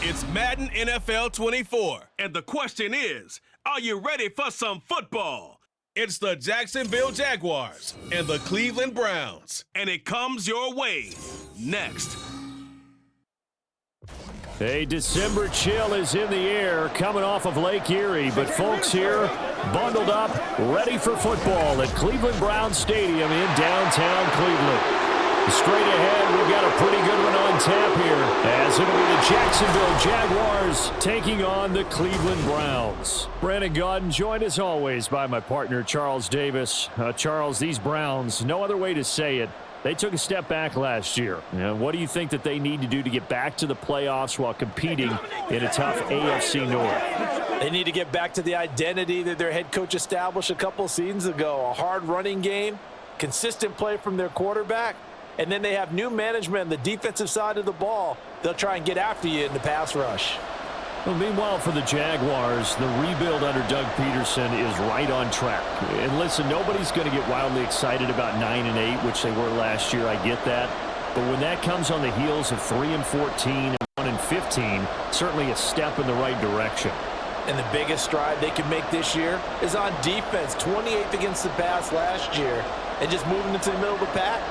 It's Madden NFL 24, and the question is, are you ready for some football? It's the Jacksonville Jaguars and the Cleveland Browns, and it comes your way next. A December chill is in the air coming off of Lake Erie, but folks here bundled up, ready for football at Cleveland Browns Stadium in downtown Cleveland. Straight ahead, we've got a pretty good one on tap here, as it'll be the Jacksonville Jaguars taking on the Cleveland Browns. Brandon Gaudin, joined as always by my partner Charles Davis. Charles, these Browns, no other way to say it, they took a step back last year. What do you think that they need to do to get back to the playoffs while competing in a tough AFC North? They need to get back to the identity that their head coach established a couple seasons ago. A hard running game, consistent play from their quarterback, and then they have new management on the defensive side of the ball. They'll try and get after you in the pass rush. Well, meanwhile, for the Jaguars, the rebuild under Doug Peterson is right on track. And listen, nobody's going to get wildly excited about 9-8, which they were last year. I get that. But when that comes on the heels of 3-14 and 1-15, certainly a step in the right direction. And the biggest stride they can make this year is on defense. 28th against the pass last year, and just moving into the middle of the pack.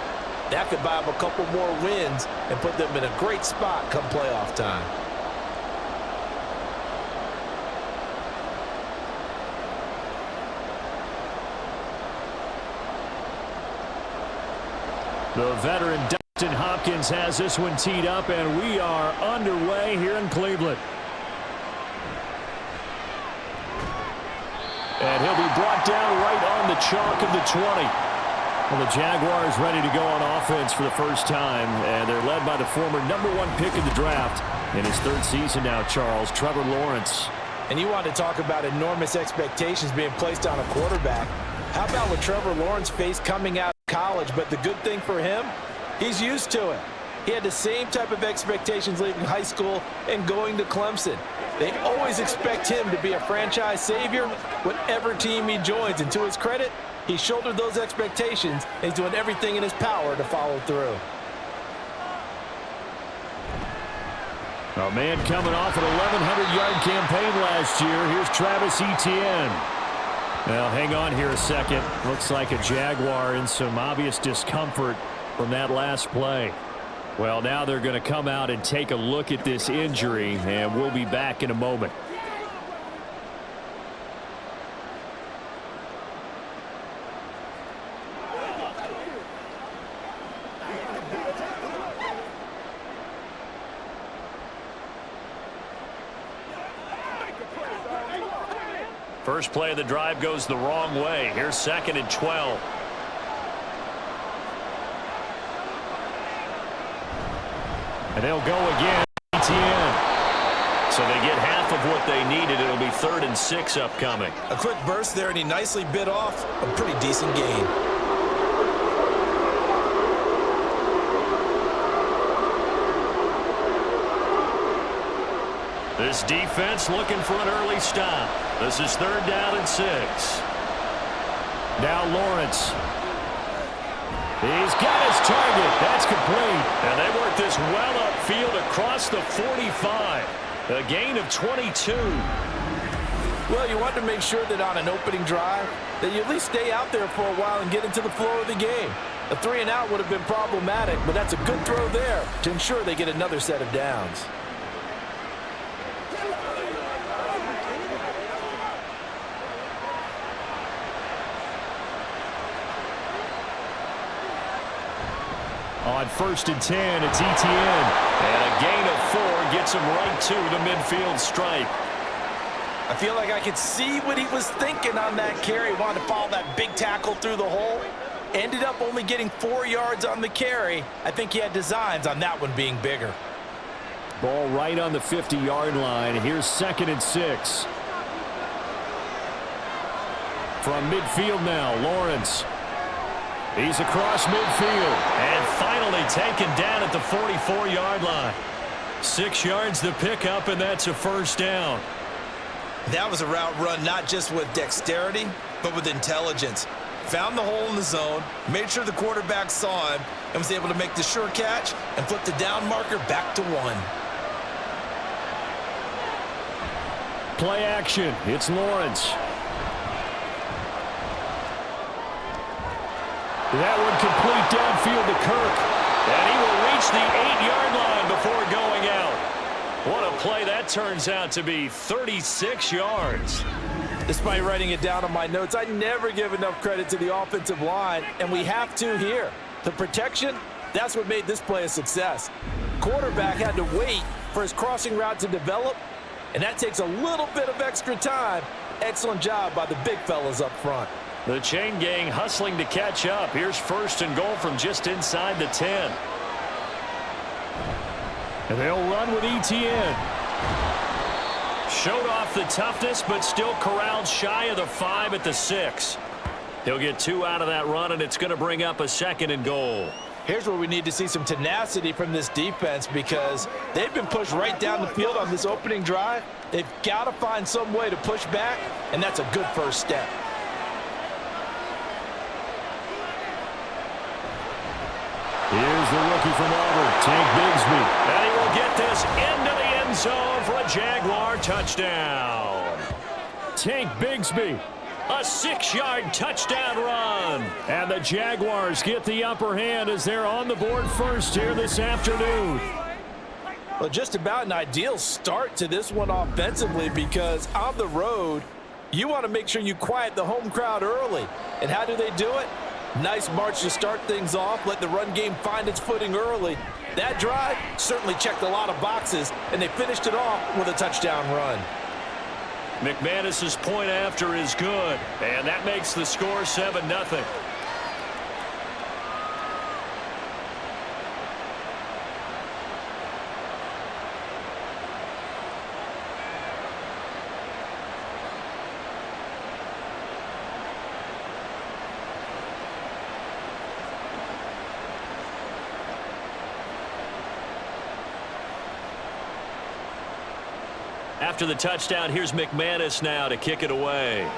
That could buy them a couple more wins and put them in a great spot come playoff time. The veteran Dustin Hopkins has this one teed up, and we are underway here in Cleveland. And he'll be brought down right on the chalk of the 20. Well, the Jaguars ready to go on offense for the first time, and they're led by the former #1 pick in the draft in his third season now, Charles, Trevor Lawrence. And you want to talk about enormous expectations being placed on a quarterback. How about what Trevor Lawrence faced coming out of college? But the good thing for him, he's used to it. He had the same type of expectations leaving high school and going to Clemson. They always expect him to be a franchise savior whatever team he joins. And to his credit, he shouldered those expectations, and he's doing everything in his power to follow through. A man coming off an 1,100-yard campaign last year. Here's Travis Etienne. Now, hang on here a second. Looks like a Jaguar in some obvious discomfort from that last play. Well, now they're going to come out and take a look at this injury, and we'll be back in a moment. First play of the drive goes the wrong way. Here's 2nd and 12. And they'll go again. Etienne. So they get half of what they needed. It'll be 3rd and 6 upcoming. A quick burst there, and he nicely bit off a pretty decent gain. This defense looking for an early stop. This is 3rd down and 6. Now Lawrence. He's got his target. That's complete. And they work this well upfield across the 45. A gain of 22. Well, you want to make sure that on an opening drive that you at least stay out there for a while and get into the flow of the game. A 3-and-out would have been problematic, but that's a good throw there to ensure they get another set of downs. On 1st and 10, it's Etienne. And a gain of 4 gets him right to the midfield stripe. I feel like I could see what he was thinking on that carry. Wanted to follow that big tackle through the hole. Ended up only getting 4 yards on the carry. I think he had designs on that one being bigger. Ball right on the 50-yard line. Here's 2nd and 6. From midfield now, Lawrence. He's across midfield and finally taken down at the 44-yard line. 6 yards to pick up, and that's a 1st down. That was a route run not just with dexterity, but with intelligence. Found the hole in the zone, made sure the quarterback saw him, and was able to make the sure catch and flip the down marker back to 1. play action. It's Lawrence. That one complete downfield to Kirk. And he will reach the 8-yard line before going out. What a play that turns out to be, 36 yards. Despite writing it down on my notes, I never give enough credit to the offensive line, and we have to here. The protection, that's what made this play a success. Quarterback had to wait for his crossing route to develop, and that takes a little bit of extra time. Excellent job by the big fellas up front. The chain gang hustling to catch up. Here's 1st and goal from just inside the 10. And they'll run with ETN. Showed off the toughness, but still corralled shy of the 5 at the 6. He'll get 2 out of that run, and it's going to bring up a 2nd and goal. Here's where we need to see some tenacity from this defense because they've been pushed right down the field on this opening drive. They've got to find some way to push back, and that's a good first step. Here's the rookie from Auburn, Tank Bigsby. And he will get this into the end zone for a Jaguar touchdown. Tank Bigsby, a 6-yard touchdown run. And the Jaguars get the upper hand as they're on the board first here this afternoon. Well, just about an ideal start to this one offensively because on the road, you want to make sure you quiet the home crowd early. And how do they do it? Nice march to start things off. Let the run game find its footing early. That drive certainly checked a lot of boxes, and they finished it off with a touchdown run. McManus's point after is good, and that makes the score 7-0. After the touchdown, here's McManus now to kick it away.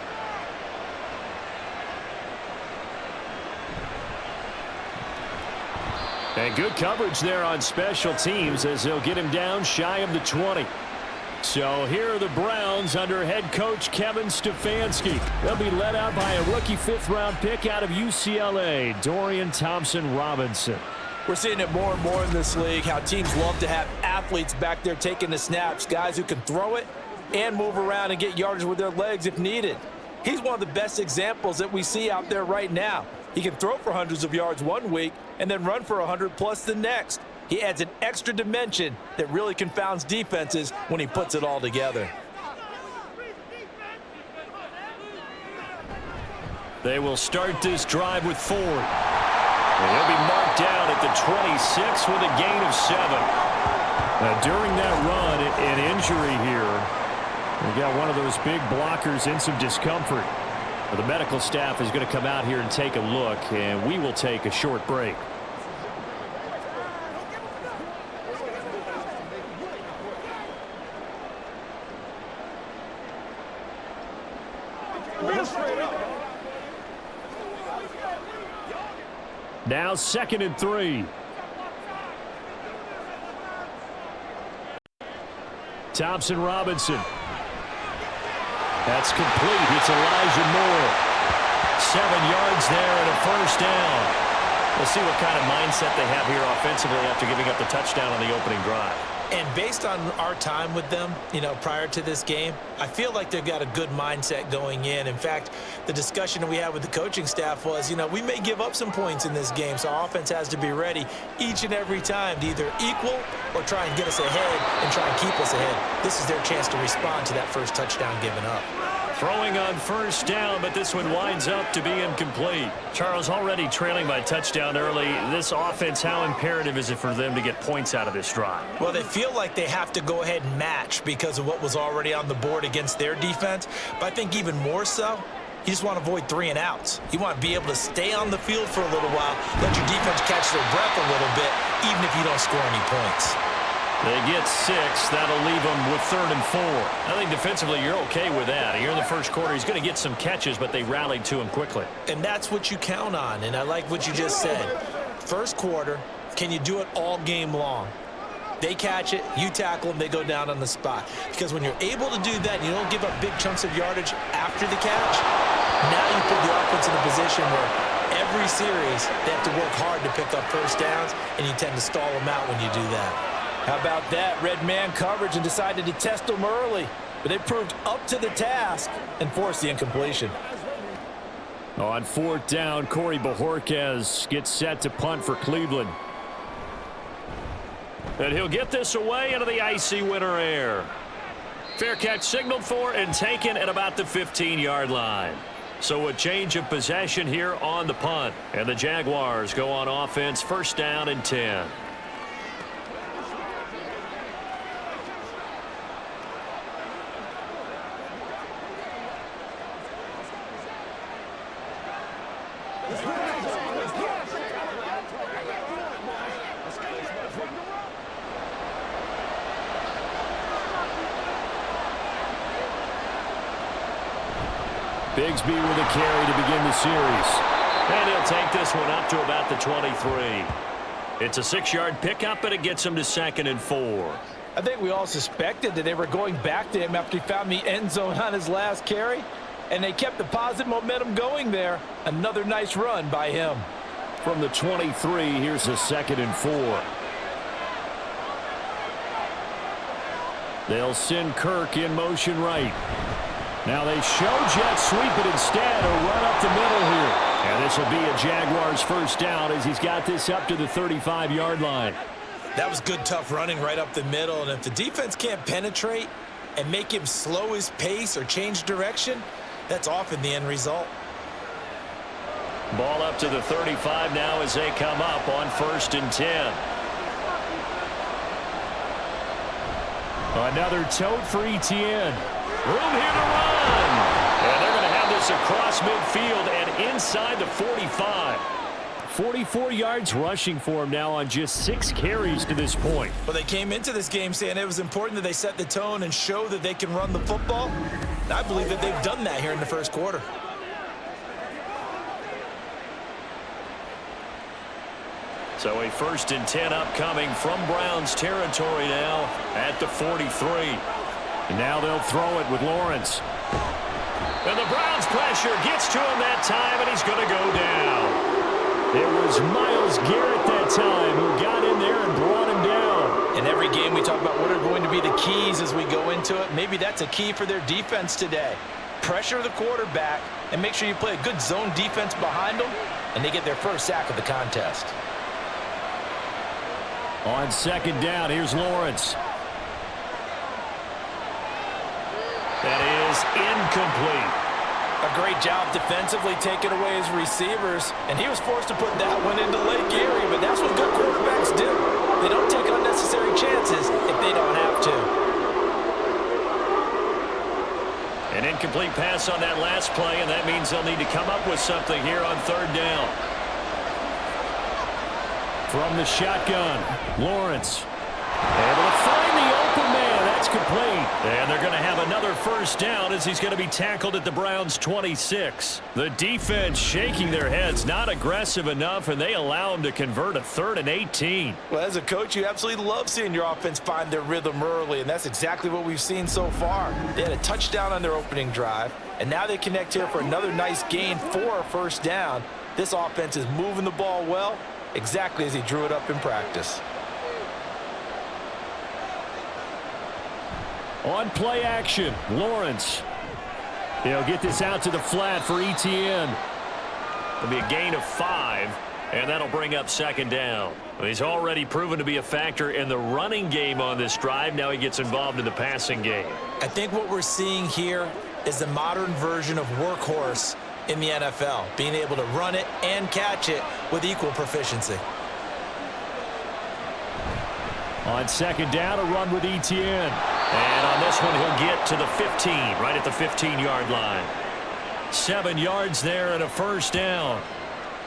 And good coverage there on special teams as they'll get him down shy of the 20. So here are the Browns under head coach Kevin Stefanski. They'll be led out by a rookie 5th-round pick out of UCLA, Dorian Thompson-Robinson. We're seeing it more and more in this league, how teams love to have athletes back there taking the snaps, guys who can throw it and move around and get yardage with their legs if needed. He's one of the best examples that we see out there right now. He can throw for hundreds of yards one week and then run for 100+ the next. He adds an extra dimension that really confounds defenses when he puts it all together. They will start this drive with Ford. And he'll be marked down at the 26 with a gain of 7. Now, during that run, an injury here. We got one of those big blockers in some discomfort. The medical staff is going to come out here and take a look, and we will take a short break. Now 2nd and 3. Thompson-Robinson. That's complete. It's Elijah Moore. 7 yards there and a 1st down. We'll see what kind of mindset they have here offensively after giving up the touchdown on the opening drive. And based on our time with them, prior to this game, I feel like they've got a good mindset going in. In fact, the discussion we had with the coaching staff was, we may give up some points in this game, so our offense has to be ready each and every time to either equal or try and get us ahead and try and keep us ahead. This is their chance to respond to that first touchdown given up. Throwing on 1st down, but this one winds up to be incomplete. Charles, already trailing by touchdown early. This offense, how imperative is it for them to get points out of this drive? Well, they feel like they have to go ahead and match because of what was already on the board against their defense. But I think even more so, you just want to avoid 3 and outs. You want to be able to stay on the field for a little while, let your defense catch their breath a little bit, even if you don't score any points. They get 6. That'll leave them with 3rd and 4. I think defensively you're okay with that. Here in the first quarter, he's going to get some catches, but they rallied to him quickly. And that's what you count on, and I like what you just said. First quarter, can you do it all game long? They catch it, you tackle them, they go down on the spot. Because when you're able to do that and you don't give up big chunks of yardage after the catch, now you put the offense in a position where every series they have to work hard to pick up first downs, and you tend to stall them out when you do that. How about that? Red man coverage and decided to test them early. But they proved up to the task and forced the incompletion. On fourth down, Corey Bojorquez gets set to punt for Cleveland. And he'll get this away into the icy winter air. Fair catch signaled for and taken at about the 15-yard line. So a change of possession here on the punt. And the Jaguars go on offense, first down and 10. Bigsby with a carry to begin the series. And he'll take this one up to about the 23. It's a 6-yard pickup, but it gets him to 2nd and 4. I think we all suspected that they were going back to him after he found the end zone on his last carry, and they kept the positive momentum going there. Another nice run by him. From the 23, here's a 2nd and 4. They'll send Kirk in motion right. Now they show jet sweep, but instead a run up the middle here. And this will be a Jaguars first down as he's got this up to the 35-yard line. That was good, tough running right up the middle. And if the defense can't penetrate and make him slow his pace or change direction, that's often the end result. Ball up to the 35 now as they come up on 1st and 10. Another tote for Etienne. Room here to run. And they're going to have this across midfield and inside the 45. 44 yards rushing for him now on just 6 carries to this point. Well, they came into this game saying it was important that they set the tone and show that they can run the football. And I believe that they've done that here in the first quarter. So a 1st and 10 upcoming from Browns territory now at the 43. And now they'll throw it with Lawrence. And the Browns pressure gets to him that time, and he's going to go down. It was Myles Garrett that time who got in there and brought him down. In every game we talk about what are going to be the keys as we go into it. Maybe that's a key for their defense today. Pressure the quarterback and make sure you play a good zone defense behind them, and they get their first sack of the contest. On 2nd down, here's Lawrence. That is incomplete. A great job defensively taking away his receivers, and he was forced to put that one into Lake Erie, but that's what good quarterbacks do. They don't take unnecessary chances if they don't have to. An incomplete pass on that last play, and that means they'll need to come up with something here on 3rd down. From the shotgun, Lawrence able to find the open man. That's complete. And they're going to have another first down as he's going to be tackled at the Browns' 26. The defense shaking their heads, not aggressive enough, and they allow him to convert a 3rd and 18. Well, as a coach, you absolutely love seeing your offense find their rhythm early, and that's exactly what we've seen so far. They had a touchdown on their opening drive, and now they connect here for another nice gain for a first down. This offense is moving the ball well, exactly as he drew it up in practice. On play action, Lawrence. He'll get this out to the flat for Etienne. It'll be a gain of 5, and that'll bring up 2nd down. He's already proven to be a factor in the running game on this drive. Now he gets involved in the passing game. I think what we're seeing here is the modern version of workhorse in the NFL, being able to run it and catch it with equal proficiency. On 2nd down, a run with Etienne. And on this one, he'll get to the 15, right at the 15-yard line. 7 yards there and a first down.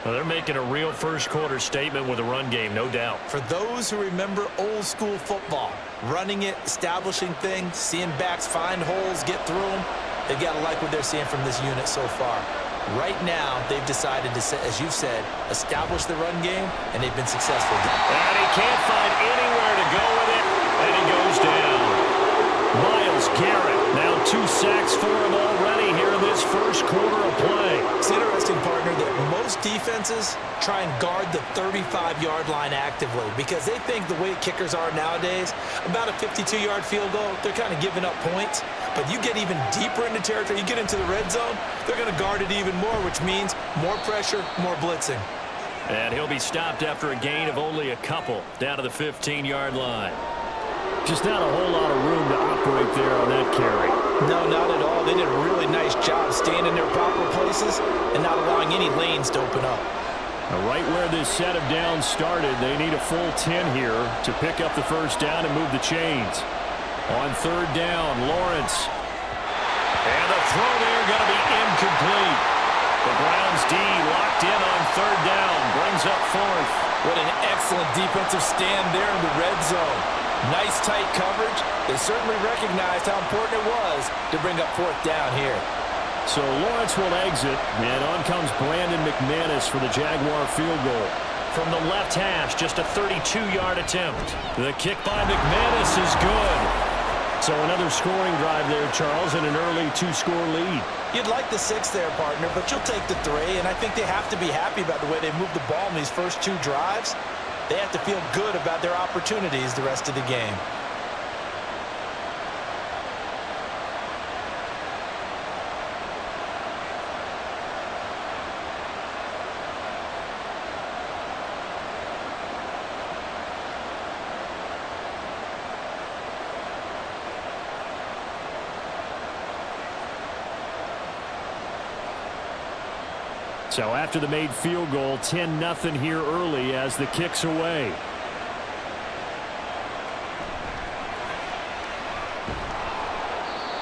Well, they're making a real first-quarter statement with a run game, no doubt. For those who remember old-school football, running it, establishing things, seeing backs find holes, get through them, they've got to like what they're seeing from this unit so far. Right now, they've decided to, as you've said, establish the run game, and they've been successful. And he can't find anywhere to go with it, and he goes down. Myles Garrett, now 2 sacks for him already here in this first quarter of play. It's interesting, partner, that most defenses try and guard the 35-yard line actively because they think the way kickers are nowadays, about a 52-yard field goal, they're kind of giving up points. But you get even deeper into territory, you get into the red zone, they're going to guard it even more, which means more pressure, more blitzing. And he'll be stopped after a gain of only a couple down to the 15-yard line. Just not a whole lot of room to operate there on that carry. No, not at all. They did a really nice job staying in their proper places and not allowing any lanes to open up. Now, right where this set of downs started, they need a full 10 here to pick up the first down and move the chains. On third down, Lawrence. And the throw there going to be incomplete. The Browns D locked in on third down, brings up fourth. What an excellent defensive stand there in the red zone. Nice tight coverage. They certainly recognized how important it was to bring up fourth down here. So Lawrence will exit, and on comes Brandon McManus for the Jaguar field goal. From the left hash, just a 32-yard attempt. The kick by McManus is good. So another scoring drive there, Charles, and an early 2-score lead. You'd like the 6 there, partner, but you'll take the 3, and I think they have to be happy about the way they moved the ball in these first 2 drives. They have to feel good about their opportunities the rest of the game. So after the made field goal, 10-0 here early as the kick's away.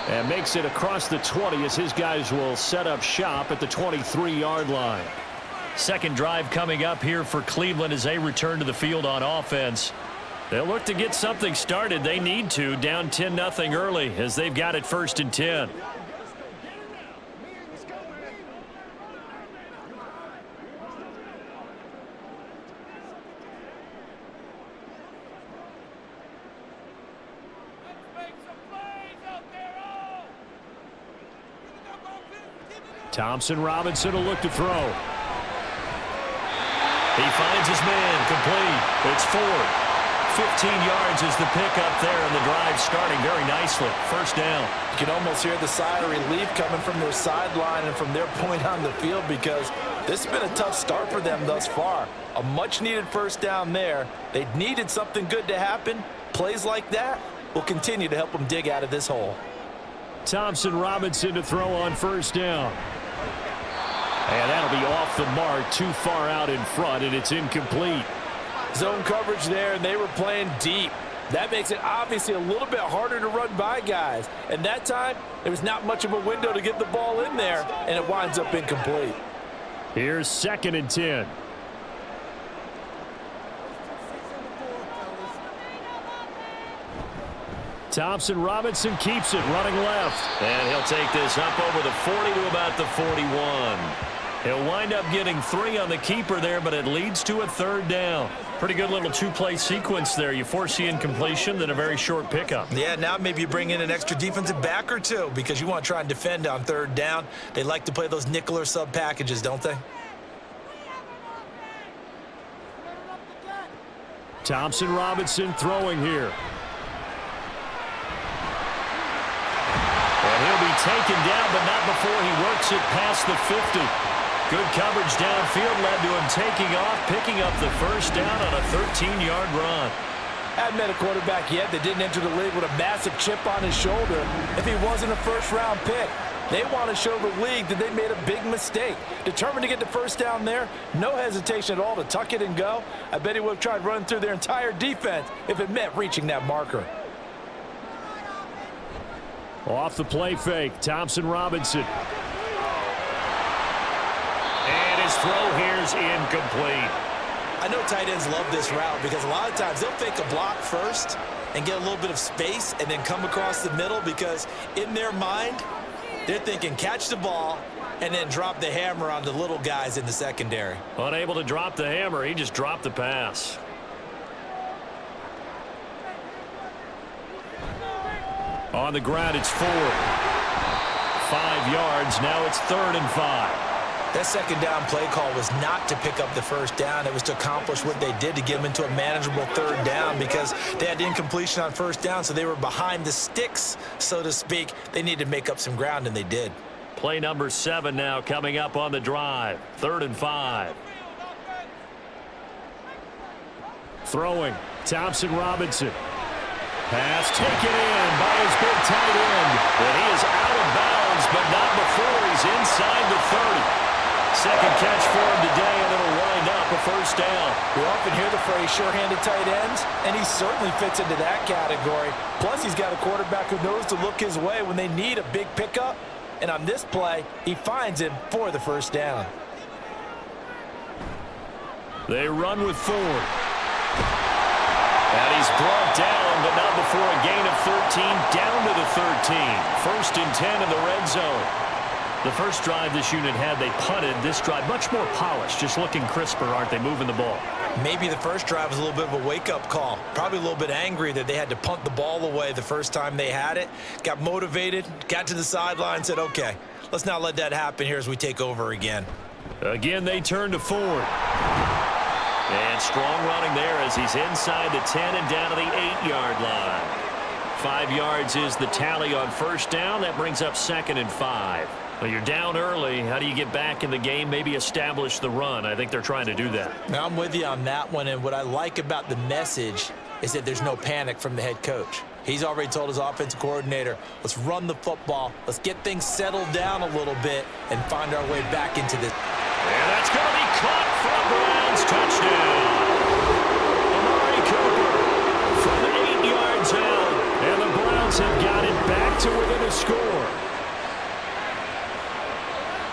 And makes it across the 20 as his guys will set up shop at the 23-yard line. Second drive coming up here for Cleveland as they return to the field on offense. They'll look to get something started. They need to, down 10-0 early as they've got it 1st and 10. Thompson Robinson will look to throw. He finds his man, complete. It's Ford. 15 yards is the pickup there, and the drive starting very nicely. First down. You can almost hear the sigh of relief coming from their sideline and from their point on the field because this has been a tough start for them thus far. A much-needed first down there. They needed something good to happen. Plays like that will continue to help them dig out of this hole. Thompson Robinson to throw on first down. And that'll be off the mark, too far out in front, and it's incomplete. Zone coverage there, and they were playing deep. That makes it obviously a little bit harder to run by guys. And that time, there was not much of a window to get the ball in there, and it winds up incomplete. Here's 2nd and 10. Thompson Robinson keeps it running left. And he'll take this up over the 40 to about the 41. He'll wind up getting 3 on the keeper there, but it leads to a third down. Pretty good little 2-play sequence there. You foresee incompletion, then a very short pickup. Yeah, now maybe you bring in an extra defensive back or 2 because you want to try and defend on third down. They like to play those nickel or sub packages, don't they? Thompson Robinson throwing here. And he'll be taken down, but not before he works it past the 50. Good coverage downfield led to him taking off, picking up the first down on a 13-yard run. Hadn't met a quarterback yet that didn't enter the league with a massive chip on his shoulder if he wasn't a first-round pick. They want to show the league that they made a big mistake. Determined to get the first down there, no hesitation at all to tuck it and go. I bet he would have tried running through their entire defense if it meant reaching that marker. Off the play fake, Thompson Robinson. And his throw here's incomplete. I know tight ends love this route because a lot of times they'll fake a block first and get a little bit of space and then come across the middle because in their mind, they're thinking catch the ball and then drop the hammer on the little guys in the secondary. Unable to drop the hammer, he just dropped the pass. On the ground, it's 4. 5 yards, now it's 3rd and 5. That second down play call was not to pick up the first down. It was to accomplish what they did to get them into a manageable 3rd down because they had incompletion on first down, so they were behind the sticks, so to speak. They needed to make up some ground, and they did. Play number 7 now coming up on the drive. 3rd and 5. Throwing, Thompson Robinson. Pass taken in by his big tight end. And he is out of bounds, but not before he's inside the 30. Second catch for him today, and it'll wind up a first down. We often hear the phrase sure-handed tight ends, and he certainly fits into that category. Plus, he's got a quarterback who knows to look his way when they need a big pickup. And on this play, he finds him for the first down. They run with Ford. And he's brought down, but not before a gain of 13, down to the 13. 1st and 10 in the red zone. The first drive this unit had, they punted. This drive, much more polished, just looking crisper, aren't they, moving the ball? Maybe the first drive was a little bit of a wake-up call. Probably a little bit angry that they had to punt the ball away the first time they had it. Got motivated, got to the sideline, said, okay, let's not let that happen here as we take over again. Again, they turn to Ford. And strong running there as he's inside the 10 and down to the 8-yard line. 5 yards is the tally on first down. That brings up 2nd and 5. Well, you're down early. How do you get back in the game, maybe establish the run? I think they're trying to do that. Now, I'm with you on that one, and what I like about the message is that there's no panic from the head coach. He's already told his offensive coordinator, let's run the football, let's get things settled down a little bit and find our way back into this. And that's going to be caught for a Browns touchdown. Amari Cooper from 8 yards out, and the Browns have got it back to within a score.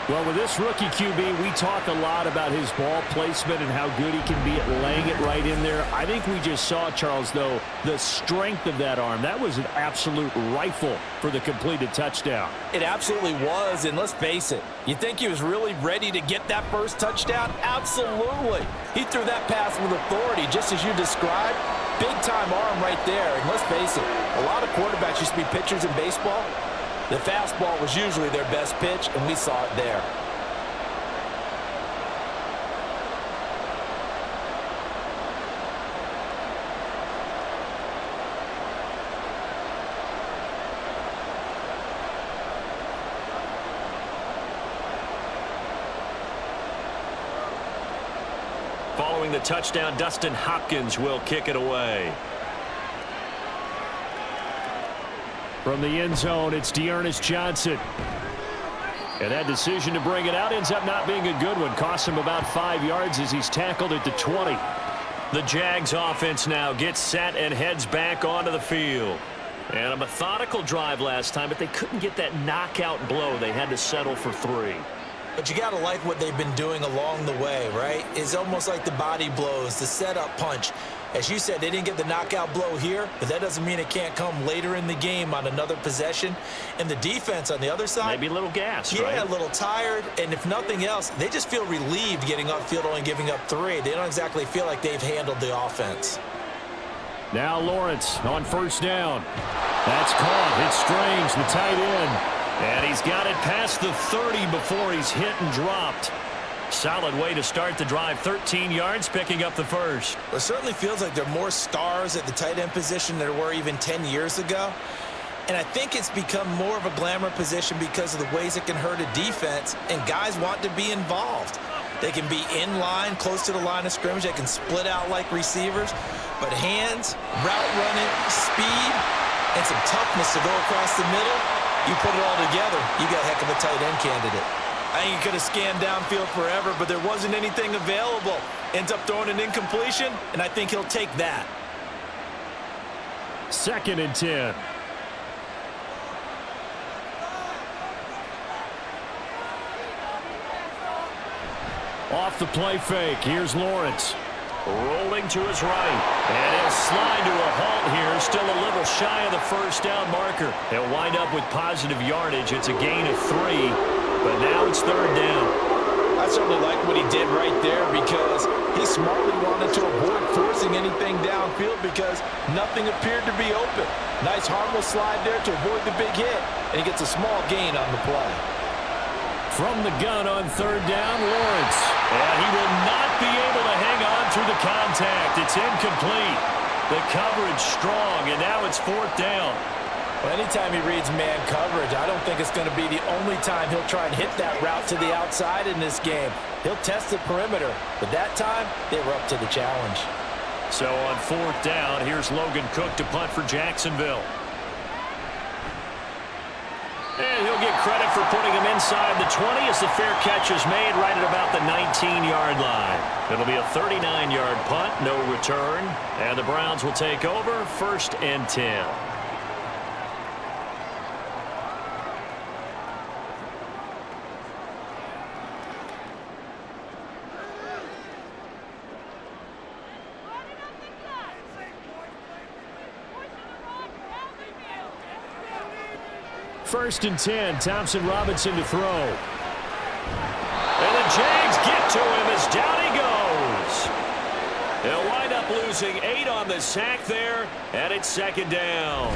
Well, with this rookie QB, we talk a lot about his ball placement and how good he can be at laying it right in there. I think we just saw, Charles, though, the strength of that arm. That was an absolute rifle for the completed touchdown. It absolutely was, and let's face it, you think he was really ready to get that first touchdown? Absolutely. He threw that pass with authority, just as you described. Big-time arm right there, and let's face it, a lot of quarterbacks used to be pitchers in baseball. The fastball was usually their best pitch, and we saw it there. Following the touchdown, Dustin Hopkins will kick it away. From the end zone, it's Dearness Johnson. And that decision to bring it out ends up not being a good one. Costs him about 5 yards as he's tackled at the 20. The Jags offense now gets set and heads back onto the field. And a methodical drive last time, but they couldn't get that knockout blow. They had to settle for 3. But you got to like what they've been doing along the way, right? It's almost like the body blows, the setup punch. As you said, they didn't get the knockout blow here, but that doesn't mean it can't come later in the game on another possession. And the defense on the other side, maybe a little gassed, yeah, right? A little tired. And if nothing else, they just feel relieved getting upfield, only giving up 3. They don't exactly feel like they've handled the offense. Now Lawrence on first down. That's caught. It's Strange, the tight end. And he's got it past the 30 before he's hit and dropped. Solid way to start the drive. 13 yards, picking up the first. It certainly feels like there are more stars at the tight end position than there were even 10 years ago. And I think it's become more of a glamour position because of the ways it can hurt a defense, and guys want to be involved. They can be in line, close to the line of scrimmage. They can split out like receivers. But hands, route running, speed, and some toughness to go across the middle, you put it all together, you got a heck of a tight end candidate. I think he could have scanned downfield forever, but there wasn't anything available. Ends up throwing an incompletion, and I think he'll take that. 2nd and 10. Off the play fake. Here's Lawrence. Rolling to his right. And he'll slide to a halt here. Still a little shy of the first down marker. He'll wind up with positive yardage. It's a gain of 3. But now it's third down. I certainly like what he did right there because he smartly wanted to avoid forcing anything downfield because nothing appeared to be open. Nice harmless slide there to avoid the big hit, and he gets a small gain on the play. From the gun on third down, Lawrence. And he will not be able to hang on through the contact. It's incomplete. The coverage strong, and now it's fourth down. Well, anytime he reads man coverage, I don't think it's going to be the only time he'll try and hit that route to the outside in this game. He'll test the perimeter, but that time they were up to the challenge. So on fourth down, here's Logan Cook to punt for Jacksonville. And he'll get credit for putting him inside the 20 as the fair catch is made right at about the 19-yard line. It'll be a 39-yard punt, no return, and the Browns will take over, 1st and 10. First and 10, Thompson Robinson to throw. And the Jags get to him as down he goes. They'll wind up losing 8 on the sack there, and it's second down.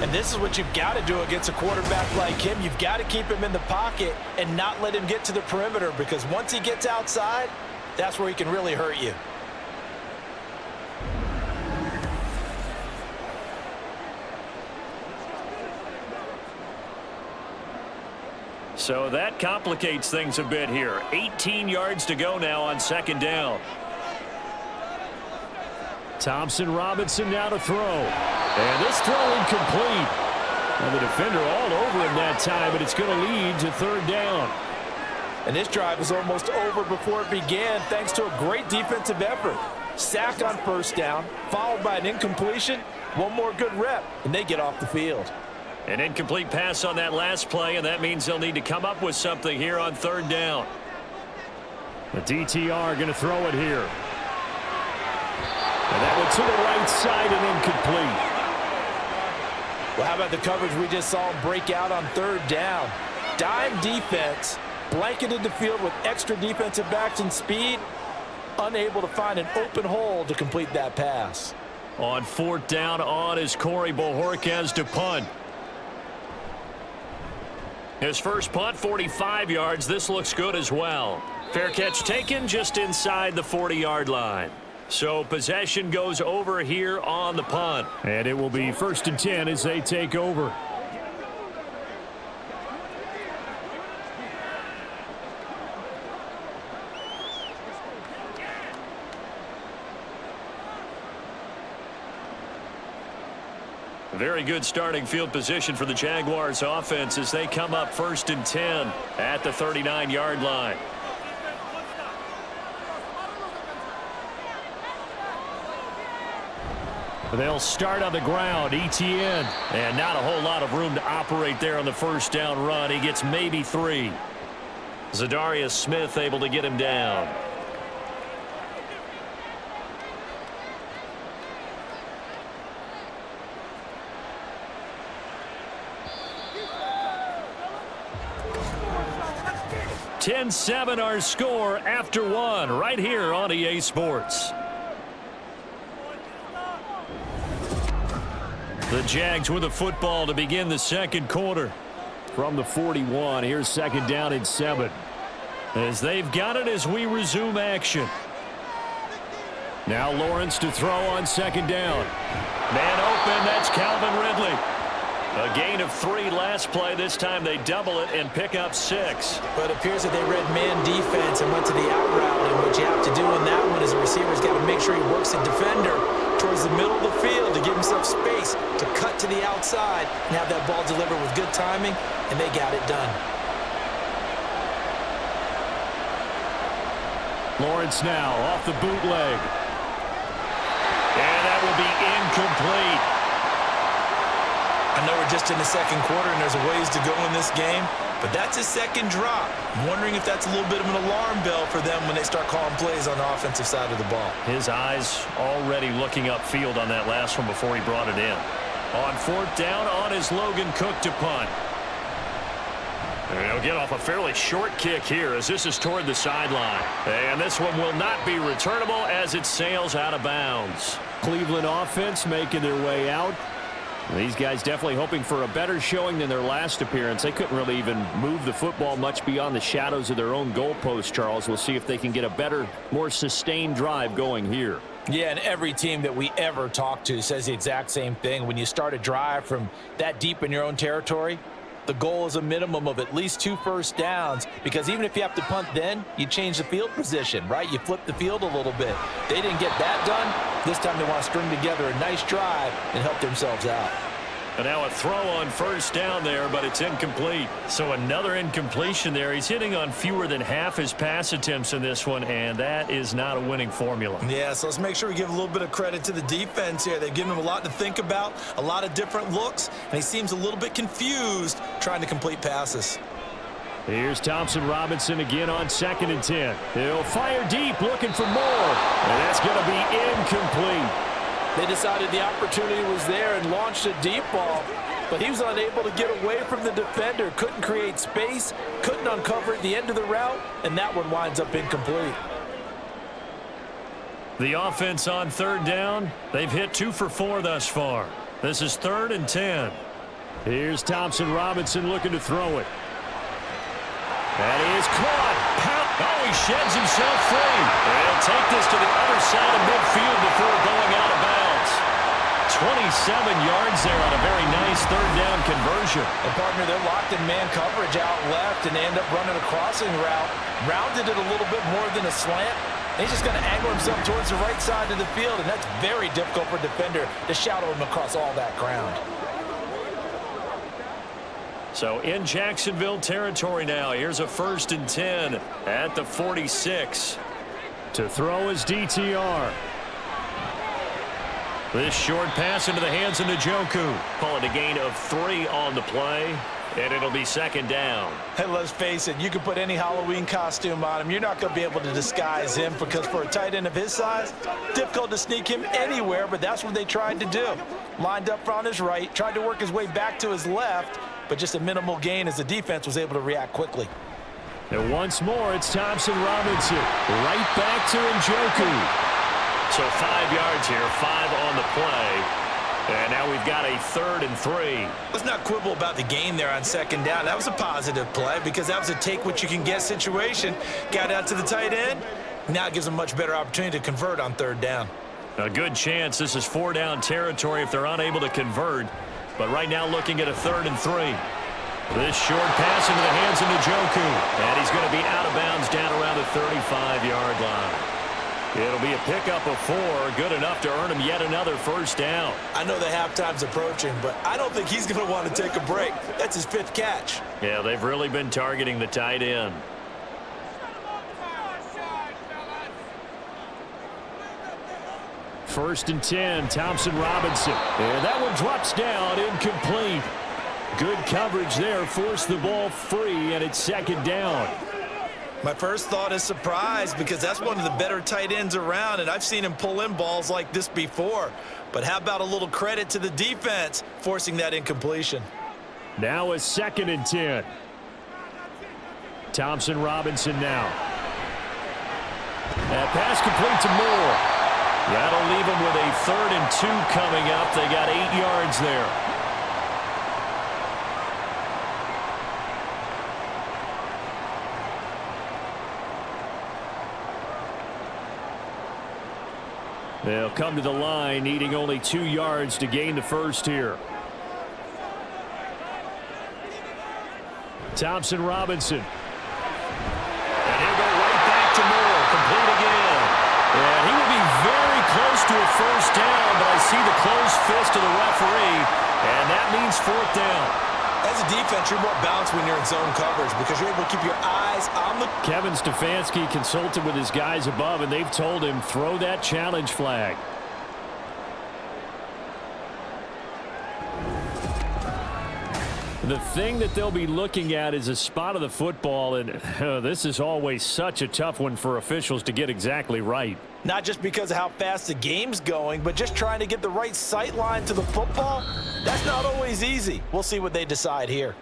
And this is what you've got to do against a quarterback like him. You've got to keep him in the pocket and not let him get to the perimeter because once he gets outside, that's where he can really hurt you. So that complicates things a bit here. 18 yards to go now on second down. Thompson Robinson now to throw. And this throw incomplete. And the defender all over him that time, but it's going to lead to third down. And this drive is almost over before it began thanks to a great defensive effort. Sack on first down, followed by an incompletion. One more good rep, and they get off the field. An incomplete pass on that last play, and that means they'll need to come up with something here on third down. The DTR going to throw it here. And that one to the right side and incomplete. Well, how about the coverage we just saw break out on third down? Dime defense, blanketed the field with extra defensive backs and speed, unable to find an open hole to complete that pass. On fourth down on is Corey Bojorquez to punt. His first punt, 45 yards. This looks good as well. Fair catch taken just inside the 40-yard line. So possession goes over here on the punt. And it will be 1st and 10 as they take over. Very good starting field position for the Jaguars offense as they come up 1st and 10 at the 39-yard line. They'll start on the ground. ETN. And not a whole lot of room to operate there on the first down run. He gets maybe 3. Zadarius Smith able to get him down. (10-7) our score after 1 right here on EA Sports. The Jags with the football to begin the second quarter. From the 41, here's second down and 7. As they've got it as we resume action. Now Lawrence to throw on second down. Man open, that's Calvin Ridley. A gain of 3 last play. This time they double it and pick up 6. But it appears that they read man defense and went to the out route. And what you have to do in that one is the receiver's got to make sure he works the defender towards the middle of the field to give himself space to cut to the outside and have that ball delivered with good timing, and they got it done. Lawrence now off the bootleg. And that will be incomplete. I know we're just in the second quarter and there's a ways to go in this game, but that's his second drop. I'm wondering if that's a little bit of an alarm bell for them when they start calling plays on the offensive side of the ball. His eyes already looking upfield on that last one before he brought it in. On fourth down on is Logan Cook to punt. And he'll get off a fairly short kick here as this is toward the sideline. And this one will not be returnable as it sails out of bounds. Cleveland offense making their way out. These guys definitely hoping for a better showing than their last appearance. They couldn't really even move the football much beyond the shadows of their own goalpost, Charles. We'll see if they can get a better, more sustained drive going here. Yeah, and every team that we ever talk to says the exact same thing. When you start a drive from that deep in your own territory, the goal is a minimum of at least 2 first downs, because even if you have to punt then, you change the field position, right? You flip the field a little bit. They didn't get that done. This time they want to string together a nice drive and help themselves out. And now a throw on first down there, but it's incomplete. So another incompletion there. He's hitting on fewer than half his pass attempts in this one, and that is not a winning formula. Yeah, so let's make sure we give a little bit of credit to the defense here. They've given him a lot to think about, a lot of different looks, and he seems a little bit confused trying to complete passes. Here's Thompson Robinson again on 2nd and 10. He'll fire deep, looking for more, and that's going to be incomplete. They decided the opportunity was there and launched a deep ball, but he was unable to get away from the defender, couldn't create space, couldn't uncover at the end of the route, and that one winds up incomplete. The offense on 3rd down, they've hit 2 for 4 thus far. This is 3rd and 10. Here's Thompson Robinson looking to throw it. That is caught. Oh, he sheds himself free. He'll take this to the other side of midfield before going out of bounds. 27 yards there on a very nice 3rd down conversion. And partner, they're locked in man coverage out left, and they end up running a crossing route. Rounded it a little bit more than a slant. He's just going to angle himself towards the right side of the field, and that's very difficult for a defender to shadow him across all that ground. So in Jacksonville territory now. Here's a 1st and 10 at the 46. To throw is DTR. This short pass into the hands of Njoku. Call it a gain of 3 on the play, and it'll be 2nd down. Hey, let's face it, you can put any Halloween costume on him. You're not going to be able to disguise him, because for a tight end of his size, difficult to sneak him anywhere, but that's what they tried to do. Lined up on his right, tried to work his way back to his left, but just a minimal gain as the defense was able to react quickly. And once more, it's Thompson Robinson. Right back to Njoku. So 5 yards here, 5 on the play. And now we've got a 3rd and 3. Let's not quibble about the gain there on 2nd down. That was a positive play, because that was a take-what-you-can-get situation. Got out to the tight end. Now it gives them a much better opportunity to convert on 3rd down. A good chance this is 4-down territory if they're unable to convert. But right now looking at a 3rd and 3. This short pass into the hands of Njoku. And he's going to be out of bounds down around the 35-yard line. It'll be a pickup of 4, good enough to earn him yet another 1st down. I know the halftime's approaching, but I don't think he's going to want to take a break. That's his 5th catch. Yeah, they've really been targeting the tight end. First and 10, Thompson Robinson. And that one drops down, incomplete. Good coverage there, forced the ball free, and it's 2nd down. My first thought is surprise, because that's one of the better tight ends around, and I've seen him pull in balls like this before. But how about a little credit to the defense forcing that incompletion? Now a 2nd and 10. Thompson Robinson now. That pass complete to Moore. That'll leave them with a 3rd and 2 coming up. They got 8 yards there. They'll come to the line, needing only 2 yards to gain the 1st here. Thompson Robinson. And he'll go right back to Moore. Complete again. And he will be very close to a 1st down, but I see the closed fist of the referee, and that means 4th down. As a defense, you're more balanced when you're in zone coverage, because you're able to keep your eyes on the... Kevin Stefanski consulted with his guys above, and they've told him, throw that challenge flag. The thing that they'll be looking at is a spot of the football, and this is always such a tough one for officials to get exactly right. Not just because of how fast the game's going, but just trying to get the right sight line to the football. That's not always easy. We'll see what they decide here.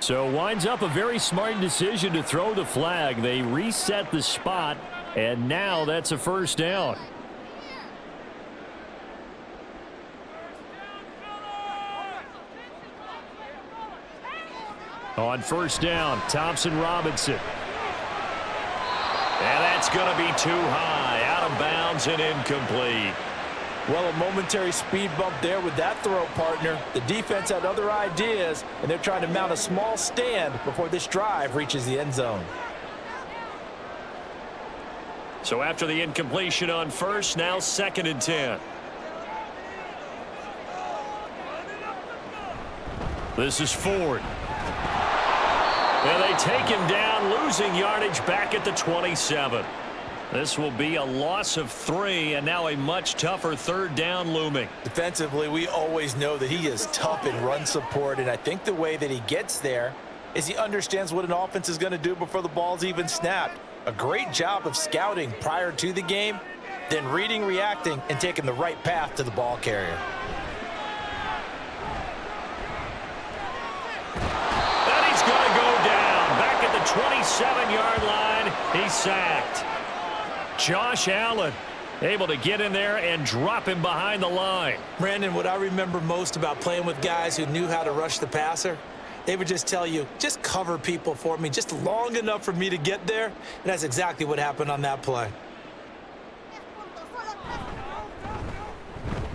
So winds up a very smart decision to throw the flag. They reset the spot, and now that's a first down. On first down, Thompson-Robinson. And that's going to be too high, out of bounds and incomplete. Well, a momentary speed bump there with that throw, partner. The defense had other ideas, and they're trying to mount a small stand before this drive reaches the end zone. So after the incompletion on first, now 2nd and 10. This is Ford. And they take him down, losing yardage back at the 27. This will be a loss of 3, and now a much tougher 3rd down looming. Defensively, we always know that he is tough in run support, and I think the way that he gets there is he understands what an offense is going to do before the ball's even snapped. A great job of scouting prior to the game, then reading, reacting, and taking the right path to the ball carrier. And he's going to go down. Back at the 27-yard line, he's sacked. Josh Allen able to get in there and drop him behind the line. Brandon, what I remember most about playing with guys who knew how to rush the passer, they would just tell you, just cover people for me, just long enough for me to get there. And that's exactly what happened on that play.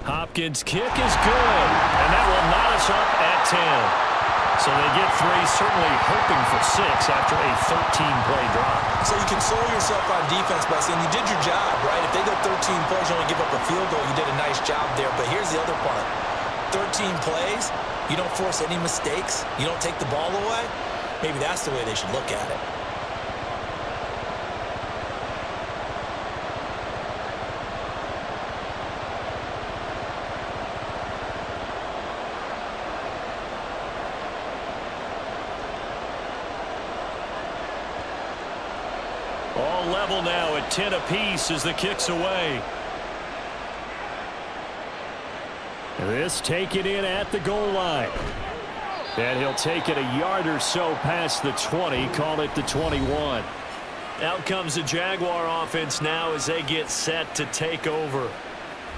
Hopkins' kick is good, and that will knot us up at 10. So they get 3, certainly hoping for 6 after a 13-play drive. So you console yourself on defense by saying you did your job, right? If they go 13 plays, you only give up a field goal, you did a nice job there. But here's the other part. 13 plays, you don't force any mistakes, you don't take the ball away. Maybe that's the way they should look at it. All level now at 10 apiece as the kick's away. This taken in at the goal line. And he'll take it a yard or so past the 20, call it the 21. Out comes the Jaguar offense now as they get set to take over.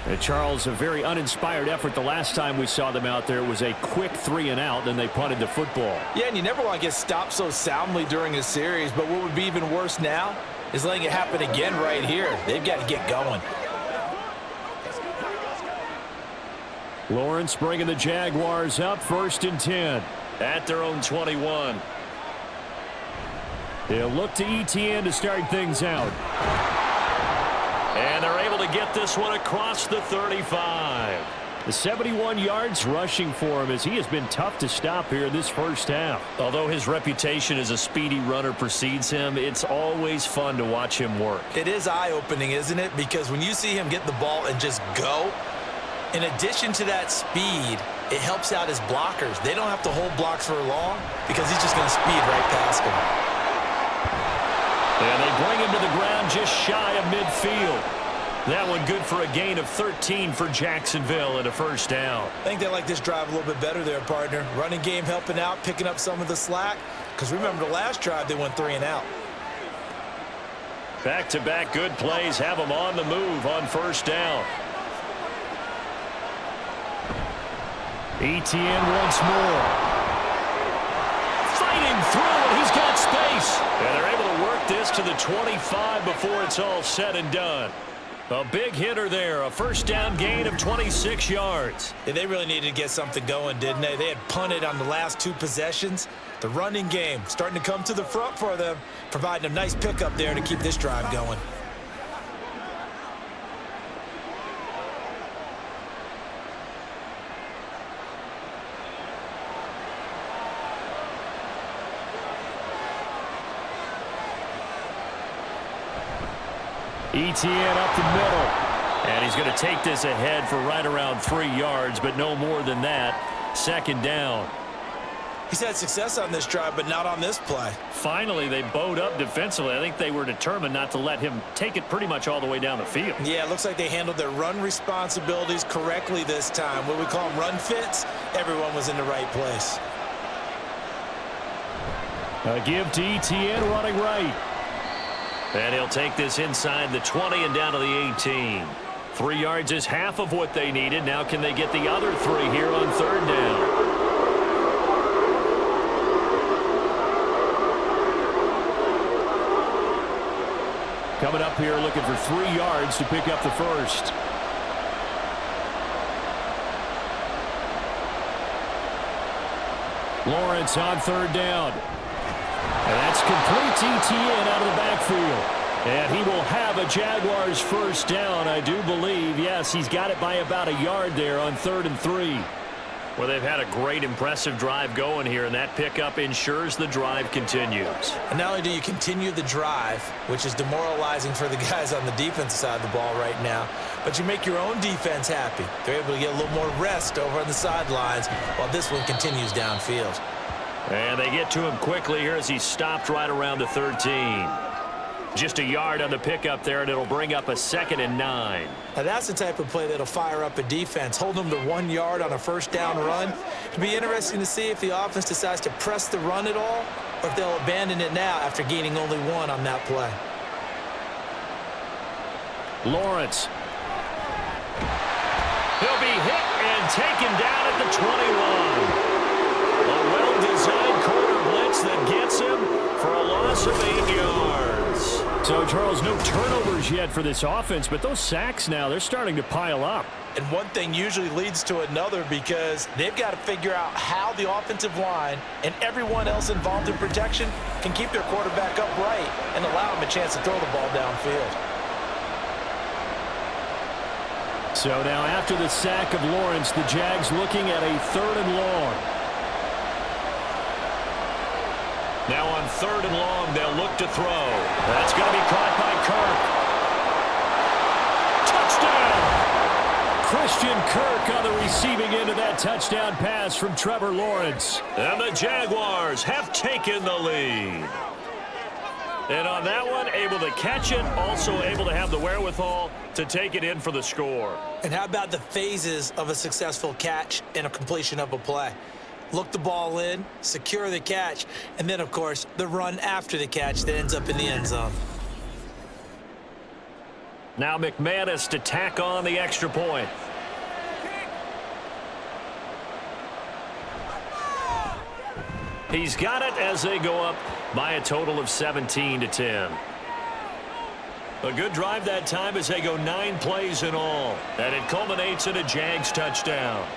And Charles, a very uninspired effort. The last time we saw them out there was a quick 3 and out, then they punted the football. Yeah, and you never want to get stopped so soundly during a series, but what would be even worse now is letting it happen again right here. They've got to get going. Lawrence bringing the Jaguars up 1st and 10 at their own 21. They'll look to ETN to start things out. And they're able to get this one across the 35. The 71 yards rushing for him as he has been tough to stop here in this first half. Although his reputation as a speedy runner precedes him, it's always fun to watch him work. It is eye-opening, isn't it? Because when you see him get the ball and just go, in addition to that speed, it helps out his blockers. They don't have to hold blocks for long because he's just going to speed right past them. And they bring him to the ground just shy of midfield. That one good for a gain of 13 for Jacksonville and a first down. I think they like this drive a little bit better there, partner. Running game helping out, picking up some of the slack. Because remember the last drive, they went 3 and out. Back-to-back good plays have them on the move on first down. ETN once more. Fighting through, and he's got space. And they're able to work this to the 25 before it's all said and done. A big hitter there, a first down gain of 26 yards. Yeah, they really needed to get something going, didn't they? They had punted on the last 2 possessions. The running game starting to come to the front for them, providing a nice pickup there to keep this drive going. ETN up the middle. And he's going to take this ahead for right around 3 yards, but no more than that. Second down. He's had success on this drive, but not on this play. Finally, they bowed up defensively. I think they were determined not to let him take it pretty much all the way down the field. Yeah, it looks like they handled their run responsibilities correctly this time. What we call them run fits, everyone was in the right place. A give to ETN running right. And he'll take this inside the 20 and down to the 18. 3 yards is half of what they needed. Now can they get the other 3 here on third down? Coming up here looking for 3 yards to pick up the first. Lawrence on third down. And that's complete to ETN out of the backfield. And he will have a Jaguars first down, I do believe. Yes, he's got it by about a yard there on 3rd and 3. Well, they've had a great, impressive drive going here, and that pickup ensures the drive continues. And not only do you continue the drive, which is demoralizing for the guys on the defensive side of the ball right now, but you make your own defense happy. They're able to get a little more rest over on the sidelines while this one continues downfield. And they get to him quickly here as he stopped right around the 13. Just a yard on the pickup there, and it'll bring up a 2nd and 9. Now that's the type of play that'll fire up a defense. Hold them to 1 yard on a first down run. It'll be interesting to see if the offense decides to press the run at all, or if they'll abandon it now after gaining only 1 on that play. Lawrence. He'll be hit and taken down at the 21. A well-designed corner blitz that gets him for a loss of 8 yards. So, Charles, no turnovers yet for this offense, but those sacks now, they're starting to pile up. And one thing usually leads to another because they've got to figure out how the offensive line and everyone else involved in protection can keep their quarterback upright and allow him a chance to throw the ball downfield. So now after the sack of Lawrence, the Jags looking at a 3rd and long. Now on 3rd and long, they'll look to throw. That's going to be caught by Kirk. Touchdown! Christian Kirk on the receiving end of that touchdown pass from Trevor Lawrence. And the Jaguars have taken the lead. And on that one, able to catch it, also able to have the wherewithal to take it in for the score. And how about the phases of a successful catch and a completion of a play? Look the ball in, secure the catch, and then, of course, the run after the catch that ends up in the end zone. Now McManus to tack on the extra point. He's got it as they go up by a total of 17-10. A good drive that time as they go 9 plays in all, and it culminates in a Jags touchdown.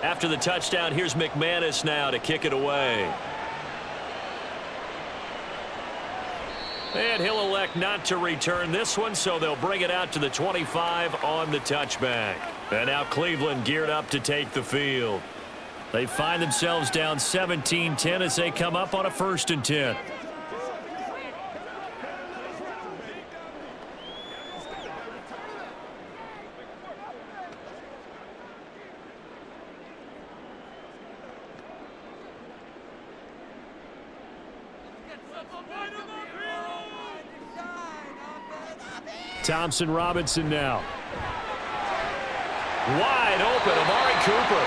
After the touchdown, here's McManus now to kick it away. And he'll elect not to return this one, so they'll bring it out to the 25 on the touchback. And now Cleveland geared up to take the field. They find themselves down 17-10 as they come up on a 1st and 10. Thompson Robinson now. Wide open, Amari Cooper.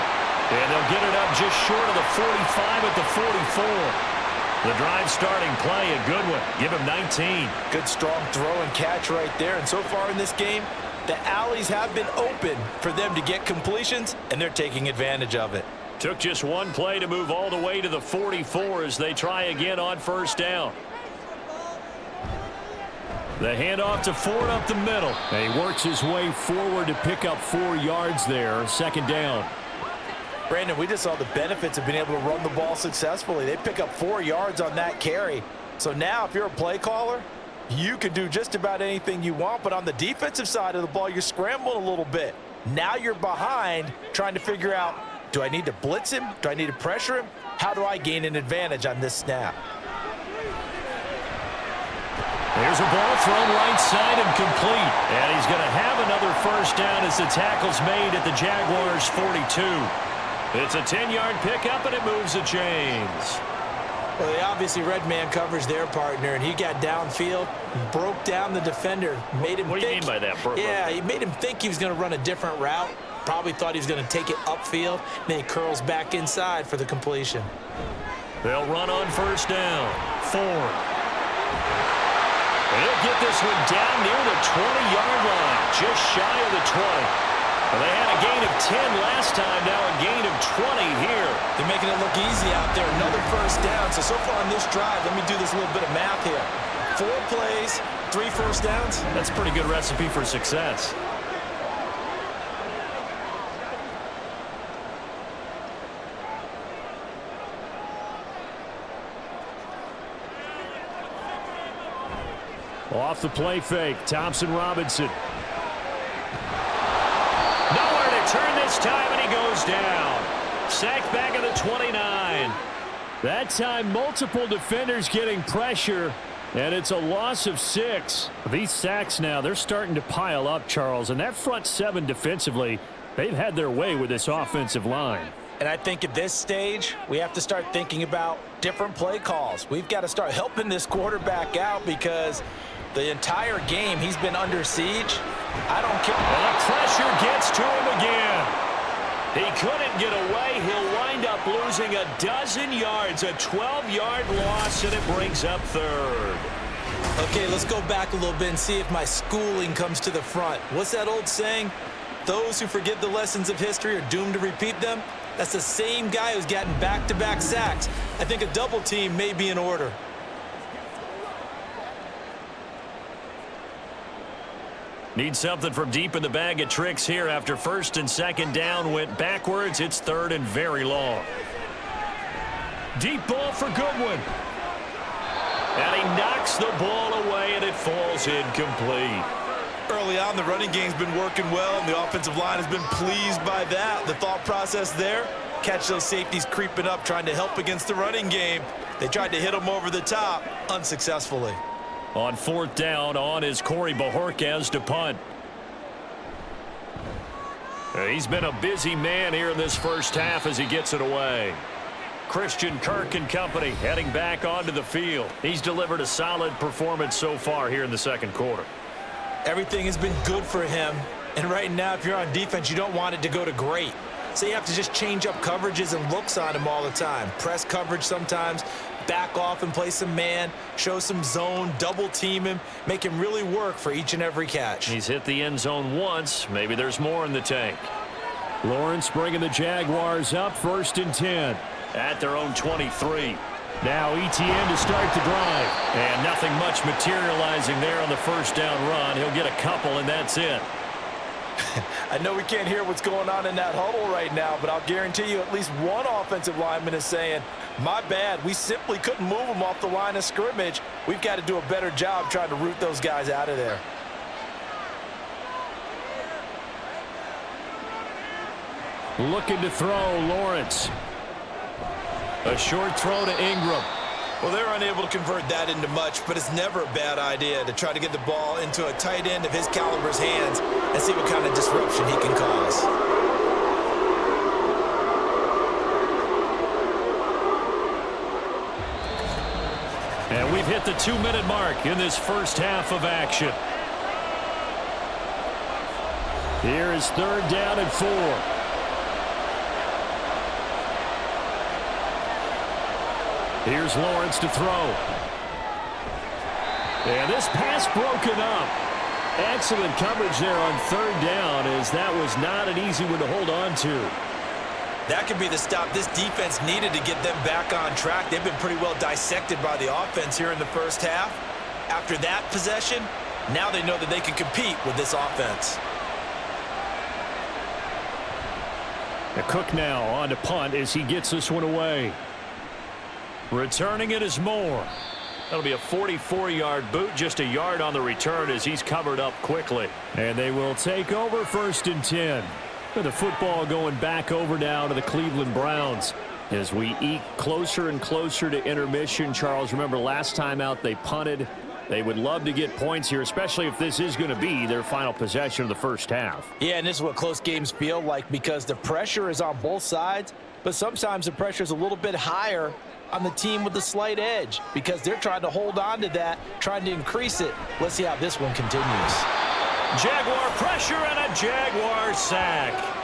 And they'll get it up just short of the 45 at the 44. The drive starting play, a good one. Give him 19. Good strong throw and catch right there. And so far in this game, the alleys have been open for them to get completions, and they're taking advantage of it. Took just one play to move all the way to the 44 as they try again on 1st down. The handoff to Ford up the middle. And he works his way forward to pick up 4 yards there. 2nd down. Brandon, we just saw the benefits of being able to run the ball successfully. They pick up 4 yards on that carry. So now if you're a play caller, you can do just about anything you want. But on the defensive side of the ball, you're scrambling a little bit. Now you're behind trying to figure out, do I need to blitz him? Do I need to pressure him? How do I gain an advantage on this snap? There's a ball thrown right side and complete. And he's going to have another first down as the tackle's made at the Jaguars' 42. It's a 10-yard pickup, and it moves the chains. Well, they obviously red man coverage their partner, and he got downfield, broke down the defender, made him What do you mean by that, bro? Yeah, he made him think he was going to run a different route. Probably thought he was going to take it upfield, and then he curls back inside for the completion. They'll run on first down. Ford. They'll get this one down near the 20-yard line, just shy of the 20. Well, they had a gain of 10 last time, now a gain of 20 here. They're making it look easy out there. Another first down. So far on this drive, let me do this little bit of math here. 4 plays, 3 first downs. That's a pretty good recipe for success. Off the play fake, Thompson Robinson. Nowhere to turn this time, and he goes down. Sacked back at the 29. That time, multiple defenders getting pressure, and it's a loss of 6. These sacks now, they're starting to pile up, Charles, and that front 7 defensively, they've had their way with this offensive line. And I think at this stage, we have to start thinking about different play calls. We've got to start helping this quarterback out because the entire game he's been under siege. I don't care. And the pressure gets to him again. He couldn't get away. He'll wind up losing a dozen yards, a 12-yard loss, and it brings up third. Okay, let's go back a little bit and see if my schooling comes to the front. What's that old saying? Those who forget the lessons of history are doomed to repeat them. That's the same guy who's gotten back-to-back sacks. I think a double team may be in order. Need something from deep in the bag of tricks here after first and second down went backwards. It's third and very long. Deep ball for Goodwin. And he knocks the ball away, and it falls incomplete. Early on, the running game's been working well, and the offensive line has been pleased by that. The thought process there, catch those safeties creeping up, trying to help against the running game. They tried to hit them over the top, unsuccessfully. On fourth down, on is Corey Bajorquez to punt. He's been a busy man here in this first half as he gets it away. Christian Kirk and company heading back onto the field. He's delivered a solid performance so far here in the second quarter. Everything has been good for him. And right now, if you're on defense, you don't want it to go to great. So you have to just change up coverages and looks on him all the time. Press coverage sometimes, back off and play some man, show some zone, double team him, make him really work for each and every catch. He's hit the end zone once. Maybe there's more in the tank. Lawrence bringing the Jaguars up, 1st and 10. At their own 23. Now ETN to start the drive. And nothing much materializing there on the first down run. He'll get a couple, and that's it. I know we can't hear what's going on in that huddle right now, but I'll guarantee you at least one offensive lineman is saying, my bad, we simply couldn't move them off the line of scrimmage. We've got to do a better job trying to root those guys out of there. Looking to throw, Lawrence. A short throw to Ingram. Well, they're unable to convert that into much, but it's never a bad idea to try to get the ball into a tight end of his caliber's hands and see what kind of disruption he can cause. And we've hit the 2-minute mark in this first half of action. Here is 3rd down and 4. Here's Lawrence to throw. And this pass broken up. Excellent coverage there on 3rd down, as that was not an easy one to hold on to. That could be the stop this defense needed to get them back on track. They've been pretty well dissected by the offense here in the first half. After that possession, now they know that they can compete with this offense. Cook now on to punt as he gets this one away. Returning it is Moore. That'll be a 44-yard boot, just a yard on the return as he's covered up quickly. And they will take over 1st and 10. With the football going back over now to the Cleveland Browns. As we eke closer and closer to intermission, Charles, remember last time out they punted. They would love to get points here, especially if this is going to be their final possession of the first half. Yeah, and this is what close games feel like because the pressure is on both sides, but sometimes the pressure is a little bit higher on the team with the slight edge because they're trying to hold on to that, trying to increase it. Let's see how this one continues. Jaguar pressure and a Jaguar sack.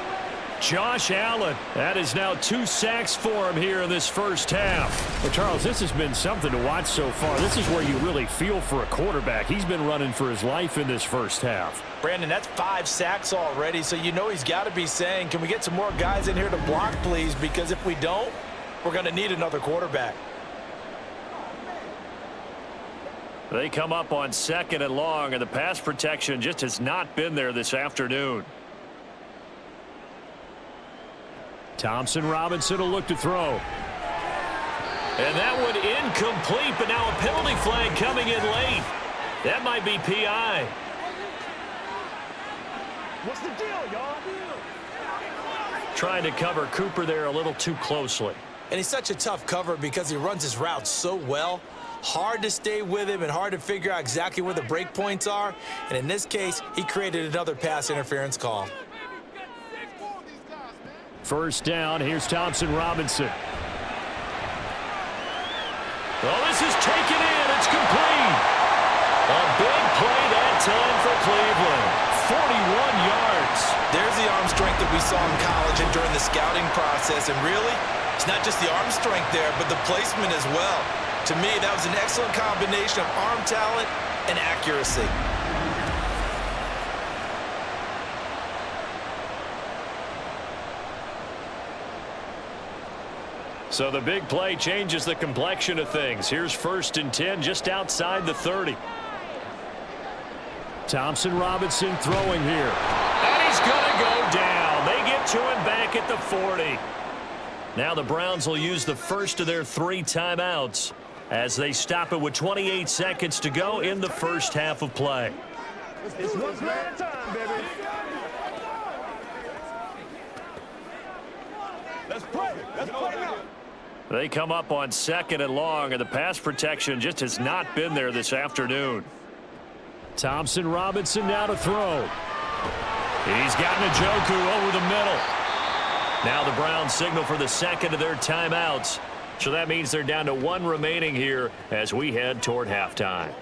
Josh Allen, that is now 2 sacks for him here in this first half. Well, Charles, this has been something to watch so far. This is where you really feel for a quarterback. He's been running for his life in this first half. Brandon, that's 5 sacks already, so you know he's got to be saying, can we get some more guys in here to block, please? Because if we don't, we're going to need another quarterback. They come up on 2nd and long, and the pass protection just has not been there this afternoon. Thompson Robinson will look to throw. And that one incomplete, but now a penalty flag coming in late. That might be PI. What's the deal, y'all? Trying to cover Cooper there a little too closely. And he's such a tough cover because he runs his route so well. Hard to stay with him and hard to figure out exactly where the break points are. And in this case, he created another pass interference call. First down, here's Thompson Robinson. Well, this is taken in. It's complete. A big play that time for Cleveland. 41 yards. There's the arm strength that we saw in college and during the scouting process. And really, it's not just the arm strength there, but the placement as well. To me, that was an excellent combination of arm talent and accuracy. So the big play changes the complexion of things. Here's 1st and 10 just outside the 30. Thompson Robinson throwing here. And he's going to go down. They get to him back at the 40. Now the Browns will use the first of their 3 timeouts as they stop it with 28 seconds to go in the first half of play. It's one play at a time, baby. Let's play. Let's play now. They come up on 2nd and long, and the pass protection just has not been there this afternoon. Thompson Robinson now to throw. He's got Njoku over the middle. Now the Browns signal for the 2nd of their timeouts. So that means they're down to 1 remaining here as we head toward halftime.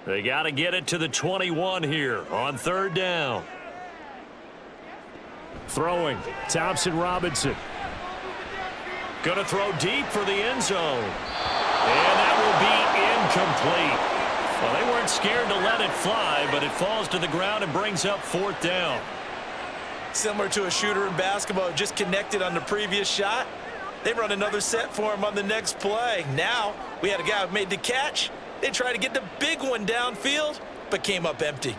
They got to get it to the 21 here on 3rd down. Throwing, Thompson Robinson. Going to throw deep for the end zone. And that will be incomplete. Well, they weren't scared to let it fly, but it falls to the ground and brings up 4th down. Similar to a shooter in basketball, just connected on the previous shot. They run another set for him on the next play. Now, we had a guy who made the catch. They tried to get the big one downfield, but came up empty.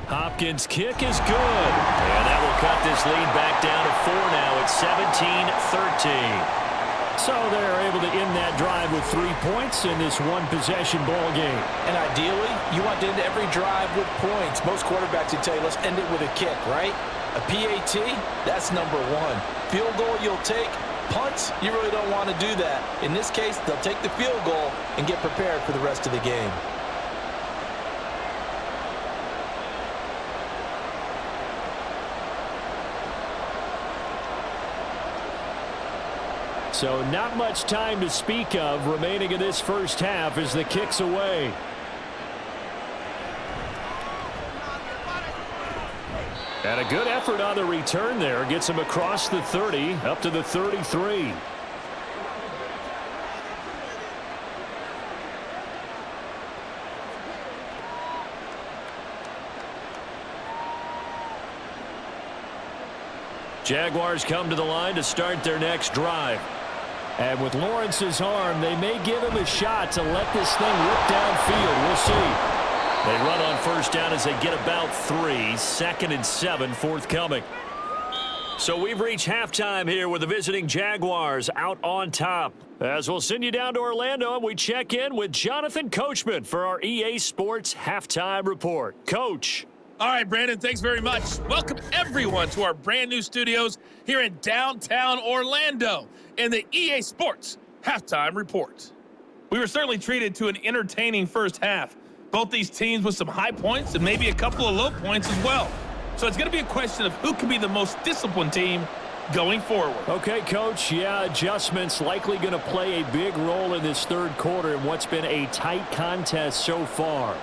Hopkins' kick is good. And that will cut this lead back down to 4 now. It's 17-13. So they're able to end that drive with 3 points in this one-possession ball game. And ideally, you want to end every drive with points. Most quarterbacks would tell you, let's end it with a kick, right? A PAT, that's number 1. Field goal you'll take. Punts, you really don't want to do that. In this case, they'll take the field goal and get prepared for the rest of the game. So not much time to speak of remaining in this first half as the kick's away. And a good effort on the return there. Gets him across the 30, up to the 33. Jaguars come to the line to start their next drive. And with Lawrence's arm, they may give him a shot to let this thing rip downfield. We'll see. They run on 1st down as they get about 3. 2nd and 7 forthcoming. So we've reached halftime here with the visiting Jaguars out on top. As we'll send you down to Orlando, and we check in with Jonathan Coachman for our EA Sports Halftime Report. Coach. All right, Brandon, thanks very much. Welcome, everyone, to our brand-new studios here in downtown Orlando in the EA Sports Halftime Report. We were certainly treated to an entertaining first half. Both these teams with some high points and maybe a couple of low points as well. So it's going to be a question of who can be the most disciplined team going forward. Okay, Coach, adjustments likely going to play a big role in this third quarter in what's been a tight contest so far.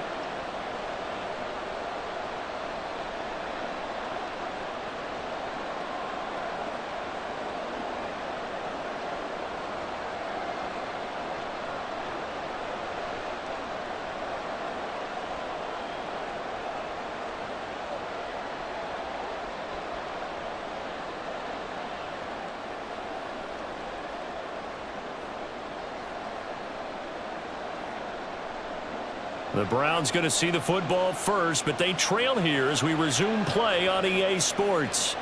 The Browns going to see the football first, but they trail here as we resume play on EA Sports.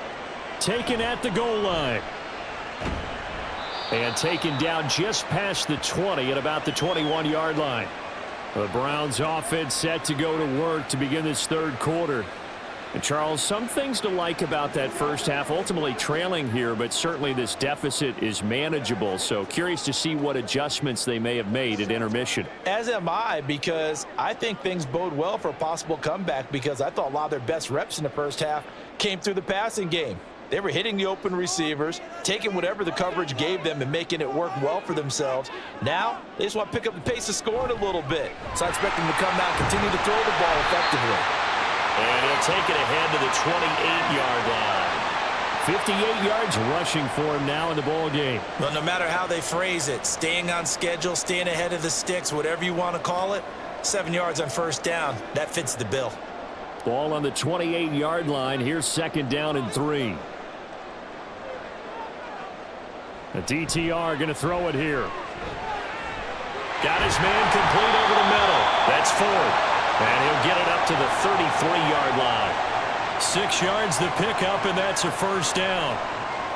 Taken at the goal line. And taken down just past the 20 at about the 21-yard line. The Browns offense set to go to work to begin this third quarter. And Charles, some things to like about that first half, ultimately trailing here, but certainly this deficit is manageable. So curious to see what adjustments they may have made at intermission. As am I, because I think things bode well for a possible comeback, because I thought a lot of their best reps in the first half came through the passing game. They were hitting the open receivers, taking whatever the coverage gave them and making it work well for themselves. Now, they just want to pick up the pace of scoring a little bit. So I expect them to come out and continue to throw the ball effectively. And he'll take it ahead to the 28-yard line. 58 yards rushing for him now in the ball game. Well, no matter how they phrase it, staying on schedule, staying ahead of the sticks, whatever you want to call it, 7 yards on first down, that fits the bill. Ball on the 28-yard line. Here's second down and 3. The DTR going to throw it here. Got his man complete over the middle. That's Ford. And he'll get it up to the 33-yard line. 6 yards the pickup, and that's a first down.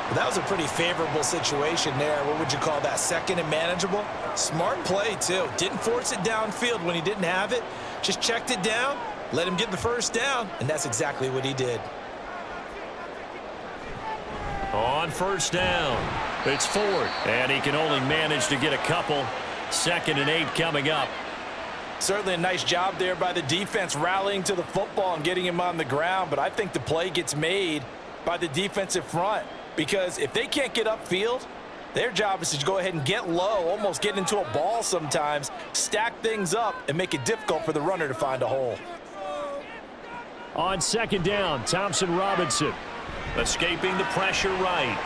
Well, that was a pretty favorable situation there. What would you call that? Second and manageable? Smart play, too. Didn't force it downfield when he didn't have it. Just checked it down, let him get the first down, and that's exactly what he did. On first down, it's Ford. And he can only manage to get a couple. 2nd and 8 coming up. Certainly a nice job there by the defense rallying to the football and getting him on the ground, but I think the play gets made by the defensive front, because if they can't get upfield, their job is to go ahead and get low, almost get into a ball sometimes, stack things up, and make it difficult for the runner to find a hole. On second down, Thompson Robinson. Escaping the pressure right.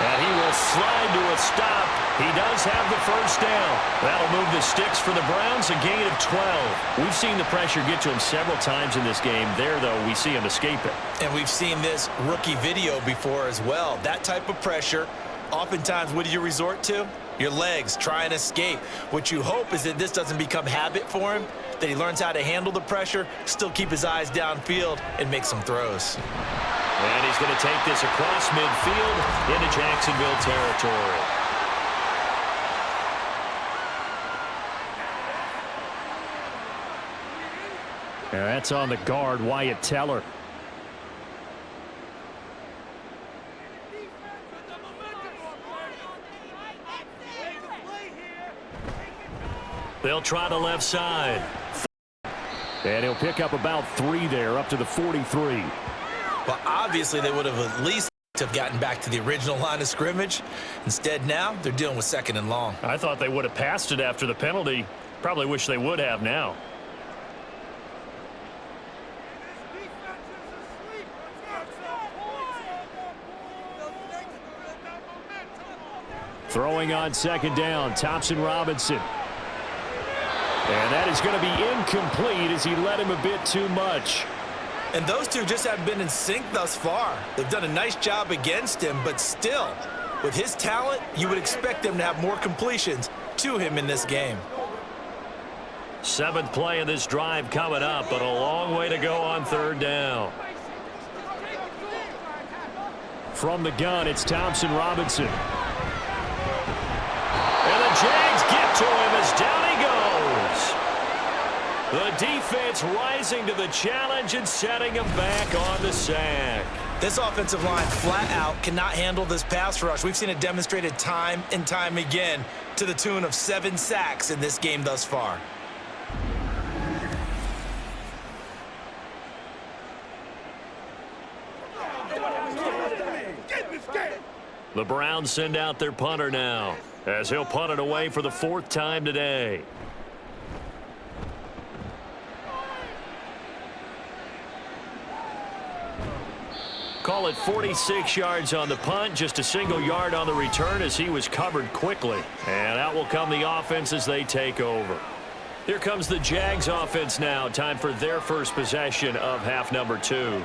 And he will slide to a stop. He does have the first down. That'll move the sticks for the Browns, a gain of 12. We've seen the pressure get to him several times in this game. There, though, we see him escape it. And we've seen this rookie video before as well. That type of pressure, oftentimes, what do you resort to? Your legs, try and escape. What you hope is that this doesn't become habit for him, that he learns how to handle the pressure, still keep his eyes downfield, and make some throws. And he's going to take this across midfield into Jacksonville territory. Yeah, that's on the guard, Wyatt Teller. They'll try the left side. And he'll pick up about 3 there, up to the 43. Well, obviously, they would have at least have gotten back to the original line of scrimmage. Instead, now they're dealing with 2nd and long. I thought they would have passed it after the penalty. Probably wish they would have now. Throwing on second down, Thompson Robinson. And that is going to be incomplete as he led him a bit too much. And those two just haven't been in sync thus far. They've done a nice job against him, but still, with his talent, you would expect them to have more completions to him in this game. 7th play of this drive coming up, but a long way to go on 3rd down. From the gun, it's Thompson Robinson. And the Jags get to him as down he goes. The defense rising to the challenge and setting him back on the sack. This offensive line flat out cannot handle this pass rush. We've seen it demonstrated time and time again to the tune of 7 sacks in this game thus far. The Browns send out their punter now, as he'll punt it away for the 4th time today. Call it 46 yards on the punt, just a single yard on the return as he was covered quickly. And out will come the offense as they take over. Here comes the Jags offense now. Time for their first possession of half number 2.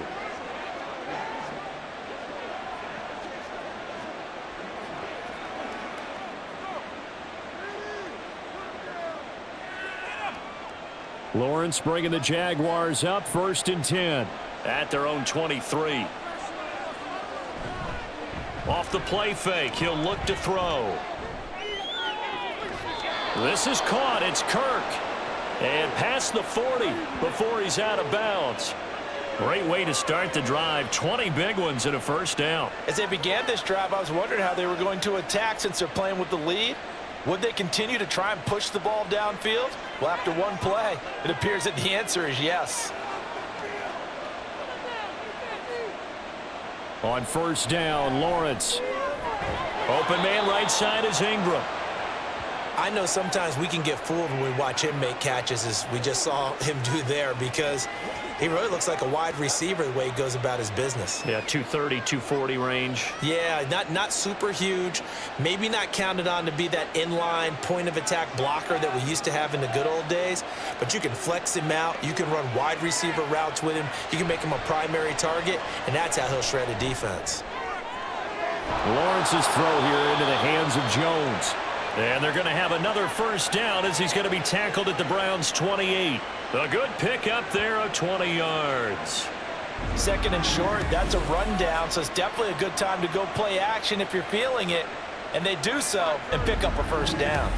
Lawrence bringing the Jaguars up, 1st and 10. At their own 23. Off the play fake, he'll look to throw. This is caught. It's Kirk. And past the 40 before he's out of bounds. Great way to start the drive. 20 big ones and a 1st down. As they began this drive, I was wondering how they were going to attack since they're playing with the lead. Would they continue to try and push the ball downfield? Well, after one play, it appears that the answer is yes. On 1st down, Lawrence. Open man right side is Ingram. I know sometimes we can get fooled when we watch him make catches, as we just saw him do there, because he really looks like a wide receiver the way he goes about his business. Yeah, 230, 240 range. Yeah, not super huge. Maybe not counted on to be that inline point-of-attack blocker that we used to have in the good old days, but you can flex him out. You can run wide receiver routes with him. You can make him a primary target, and that's how he'll shred a defense. Lawrence's throw here into the hands of Jones. And they're going to have another 1st down as he's going to be tackled at the Browns' 28. A good pickup there of 20 yards. 2nd and short, that's a rundown, so it's definitely a good time to go play action if you're feeling it. And they do so and pick up a 1st down.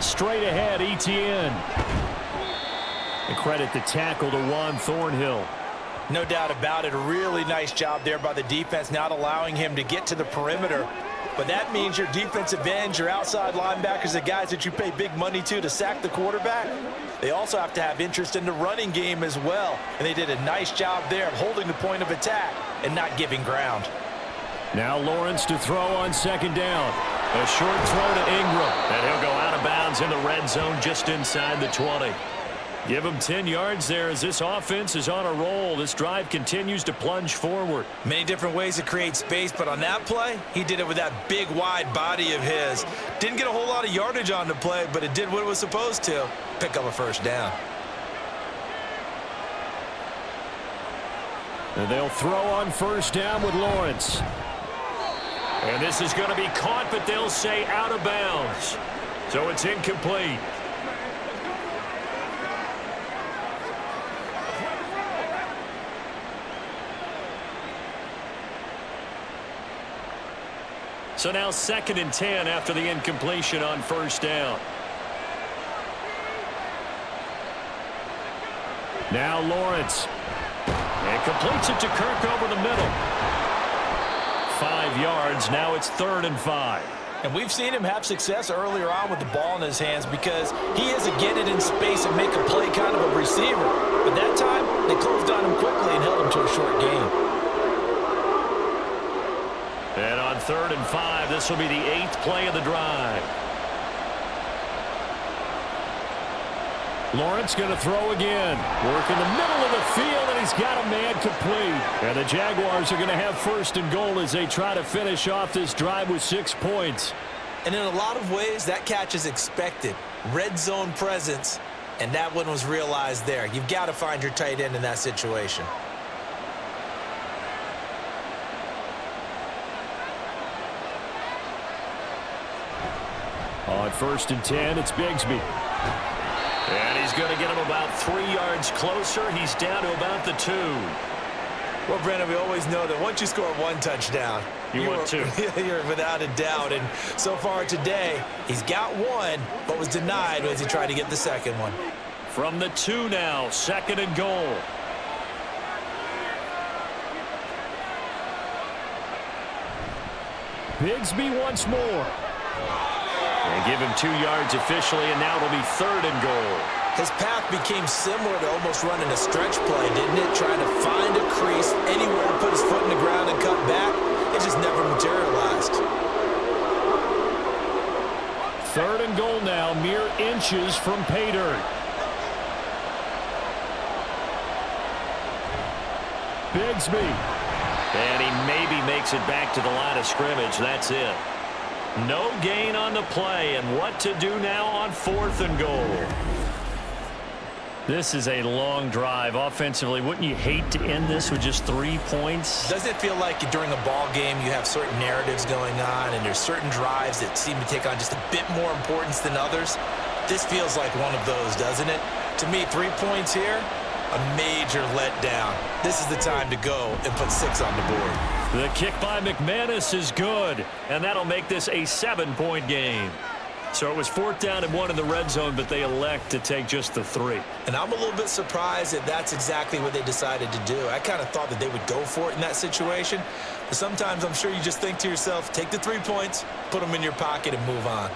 Straight ahead, Etienne. And credit the tackle to Juan Thornhill. No doubt about it. A really nice job there by the defense, not allowing him to get to the perimeter. But that means your defensive ends, your outside linebackers, the guys that you pay big money to sack the quarterback, they also have to have interest in the running game as well. And they did a nice job there of holding the point of attack and not giving ground. Now Lawrence to throw on 2nd down. A short throw to Ingram. And he'll go out of bounds in the red zone just inside the 20. Give him 10 yards there as this offense is on a roll. This drive continues to plunge forward. Many different ways to create space, but on that play, he did it with that big, wide body of his. Didn't get a whole lot of yardage on the play, but it did what it was supposed to. Pick up a 1st down. And they'll throw on 1st down with Lawrence. And this is going to be caught, but they'll say out of bounds. So it's incomplete. So now 2nd and 10 after the incompletion on 1st down. Now Lawrence. And completes it to Kirk over the middle. 5 yards. Now it's 3rd and 5. And we've seen him have success earlier on with the ball in his hands because he is a get it in space and make a play kind of a receiver. But that time, they closed on him quickly and held him to a short gain. And on 3rd and 5, this will be the 8th play of the drive. Lawrence going to throw again. Work in the middle of the field, and he's got a man complete. And the Jaguars are going to have 1st and goal as they try to finish off this drive with 6 points. And in a lot of ways, that catch is expected. Red zone presence, and that one was realized there. You've got to find your tight end in that situation. 1st and 10. It's Bigsby. And he's going to get him about 3 yards closer. He's down to about the 2. Well, Brandon, we always know that once you score one touchdown, you want 2. You're without a doubt. And so far today, he's got one, but was denied as he tried to get the second one. From the 2 now, 2nd and goal. Bigsby once more. And give him 2 yards officially, and now it'll be 3rd and goal. His path became similar to almost running a stretch play, didn't it? Trying to find a crease, anywhere to put his foot in the ground and cut back. It just never materialized. 3rd and goal now, mere inches from pay dirt. Bigsby. And he maybe makes it back to the line of scrimmage. That's it. No gain on the play, and what to do now on 4th and goal. This is a long drive. Offensively, wouldn't you hate to end this with just 3 points? Doesn't it feel like during a ball game you have certain narratives going on and there's certain drives that seem to take on just a bit more importance than others? This feels like one of those, doesn't it? To me, 3 points here, a major letdown. This is the time to go and put 6 on the board. The kick by McManus is good, and that'll make this a 7-point game. So it was 4th down and 1 in the red zone, but they elect to take just the 3. And I'm a little bit surprised that that's exactly what they decided to do. I kind of thought that they would go for it in that situation. But sometimes I'm sure you just think to yourself, take the 3 points, put them in your pocket, and move on.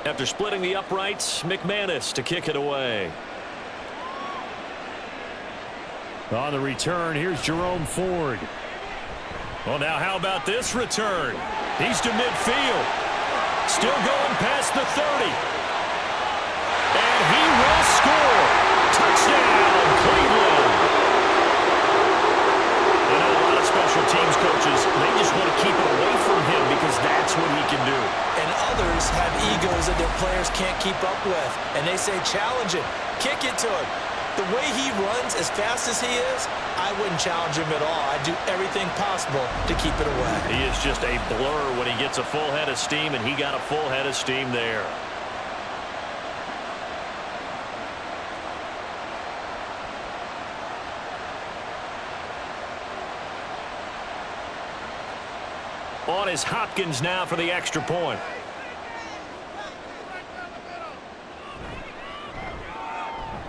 After splitting the uprights, McManus to kick it away. On the return, here's Jerome Ford. Well, now how about this return? He's to midfield. Still going past the 30. And he will score. Touchdown, Cleveland. You know, a lot of special teams coaches, they just want to keep it away from him because that's what he can do. And others have egos that their players can't keep up with. And they say, challenge him, kick it to him. The way he runs, as fast as he is, I wouldn't challenge him at all. I'd do everything possible to keep it away. He is just a blur when he gets a full head of steam, and he got a full head of steam there. On is Hopkins now for the extra point.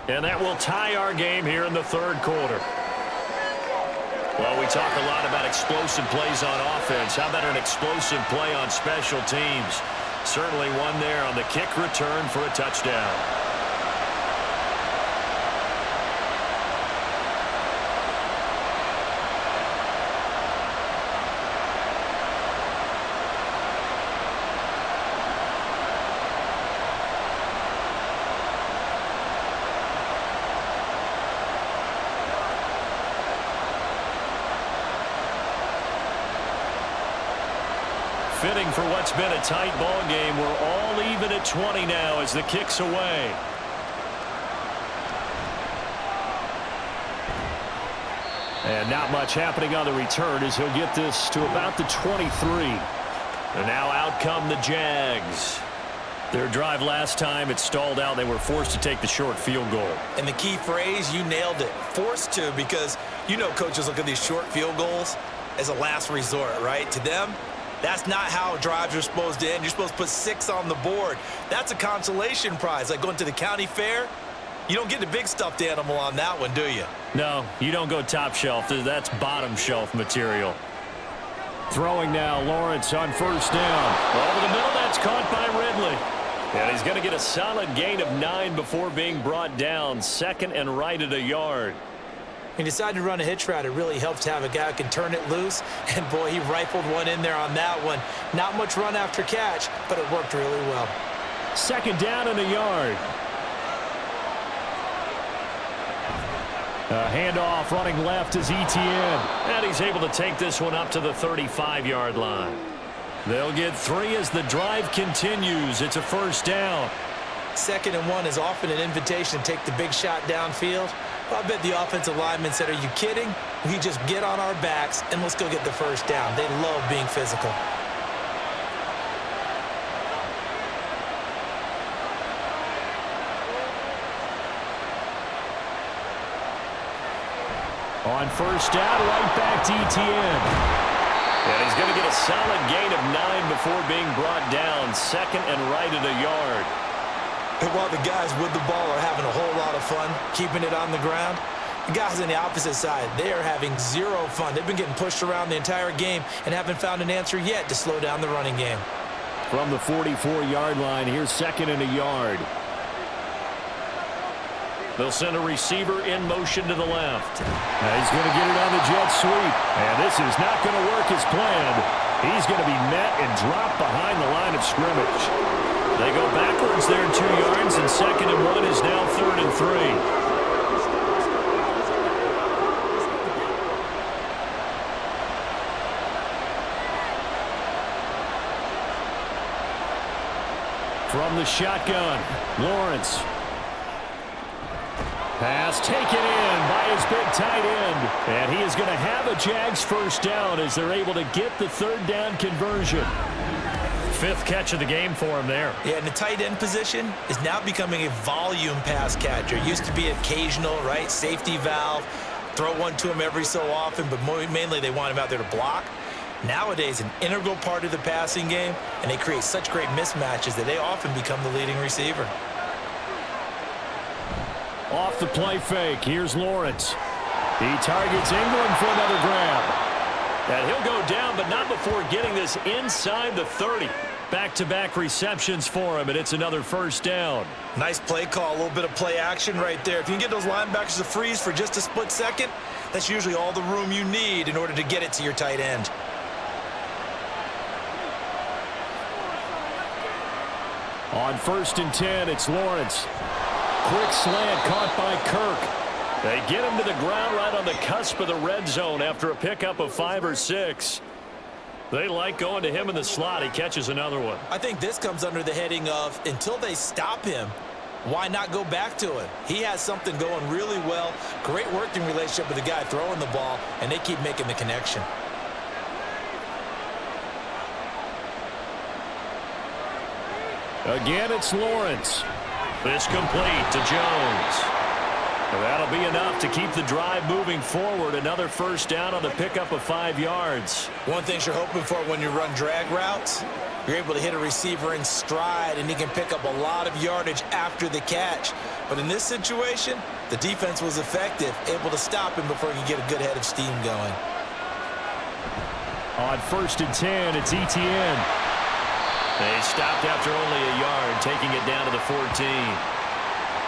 And that will tie our game here in the 3rd quarter. Well, we talk a lot about explosive plays on offense. How about an explosive play on special teams? Certainly one there on the kick return for a touchdown. Fitting for what's been a tight ball game. We're all even at 20 now as the kick's away. And not much happening on the return as he'll get this to about the 23. And now out come the Jags. Their drive last time, it stalled out. They were forced to take the short field goal. And the key phrase, you nailed it. Forced to, because you know coaches look at these short field goals as a last resort, right? To them, that's not how drives are supposed to end. You're supposed to put 6 on the board. That's a consolation prize. Like going to the county fair, you don't get the big stuffed animal on that one, do you? No, you don't go top shelf. That's bottom shelf material. Throwing now, Lawrence on 1st down. Over the middle, that's caught by Ridley. And he's going to get a solid gain of 9 before being brought down. 2nd and right at a yard. He decided to run a hitch route. It really helps to have a guy who can turn it loose. And, boy, he rifled one in there on that one. Not much run after catch, but it worked really well. 2nd down and a yard. A handoff running left is Etienne. And he's able to take this one up to the 35-yard line. They'll get 3 as the drive continues. It's a 1st down. 2nd and 1 is often an invitation to take the big shot downfield. Well, I bet the offensive lineman said, are you kidding? We just get on our backs and let's go get the first down. They love being physical. On first down, right back to ETN. And he's going to get a solid gain of 9 before being brought down. 2nd and right at a yard. And while the guys with the ball are having a whole lot of fun keeping it on the ground, the guys on the opposite side, they are having zero fun. They've been getting pushed around the entire game and haven't found an answer yet to slow down the running game. From the 44-yard line, here's 2nd and a yard. They'll send a receiver in motion to the left. Now he's going to get it on the jet sweep. And this is not going to work as planned. He's going to be met and dropped behind the line of scrimmage. They go backwards there 2 yards, and 2nd and 1 is now 3rd and 3. From the shotgun, Lawrence. Pass taken in by his big tight end. And he is going to have a Jags first down as they're able to get the 3rd down conversion. 5th catch of the game for him there. Yeah, and the tight end position is now becoming a volume pass catcher. It used to be occasional, right? Safety valve, throw one to him every so often, but mainly they want him out there to block. Nowadays, an integral part of the passing game, and they create such great mismatches that they often become the leading receiver. Off the play fake, here's Lawrence. He targets England for another grab. And he'll go down, but not before getting this inside the 30. Back-to-back receptions for him, and it's another first down. Nice play call, a little bit of play action right there. If you can get those linebackers to freeze for just a split second, that's usually all the room you need in order to get it to your tight end. On 1st and 10, it's Lawrence. Quick slant caught by Kirk. They get him to the ground right on the cusp of the red zone after a pickup of 5 or 6. They like going to him in the slot. He catches another one. I think this comes under the heading of until they stop him, why not go back to it? He has something going really well. Great working relationship with the guy throwing the ball, and they keep making the connection. Again, it's Lawrence. This complete to Jones. That'll be enough to keep the drive moving forward. Another first down on the pickup of 5 yards. One thing you're hoping for when you run drag routes, you're able to hit a receiver in stride, and he can pick up a lot of yardage after the catch. But in this situation, the defense was effective, able to stop him before he could get a good head of steam going. On 1st and 10, it's ETN. They stopped after only a yard, taking it down to the 14.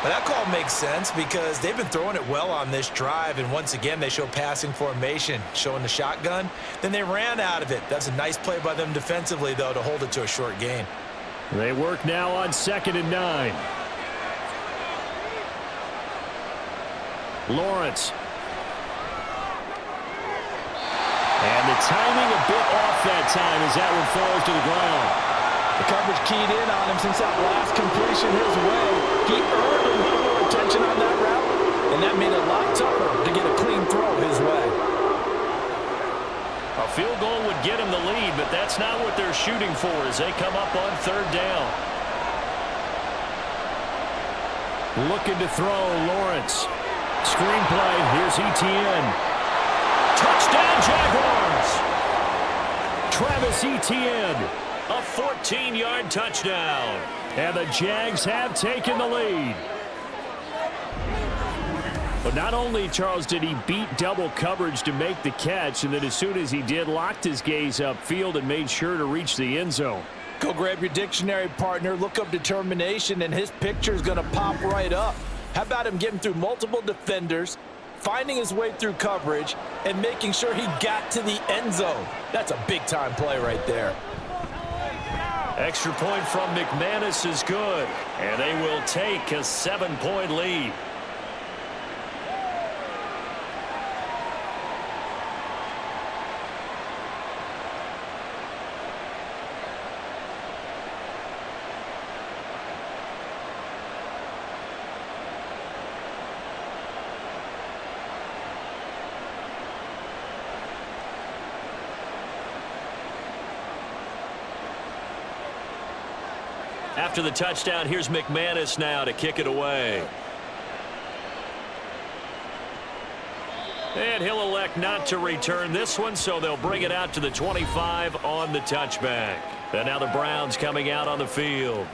But that call makes sense because they've been throwing it well on this drive, and once again they show passing formation, showing the shotgun. Then they ran out of it. That's a nice play by them defensively, though, to hold it to a short gain. They work now on 2nd and 9. Lawrence. And the timing a bit off that time as that one falls to the ground. The coverage keyed in on him since that last completion his way. He earned a little more attention on that route, and that made it a lot tougher to get a clean throw his way. A field goal would get him the lead, but that's not what they're shooting for as they come up on 3rd down. Looking to throw, Lawrence. Screenplay, here's ETN. Touchdown, Jaguars! Travis Etienne. A 14-yard touchdown. And the Jags have taken the lead. But not only, Charles, did he beat double coverage to make the catch, and then as soon as he did, locked his gaze upfield and made sure to reach the end zone. Go grab your dictionary, partner. Look up determination, and his picture is going to pop right up. How about him getting through multiple defenders, finding his way through coverage, and making sure he got to the end zone? That's a big-time play right there. Extra point from McManus is good, and they will take a 7-point lead. After the touchdown, here's McManus now to kick it away. And he'll elect not to return this one, so they'll bring it out to the 25 on the touchback. And now the Browns coming out on the field.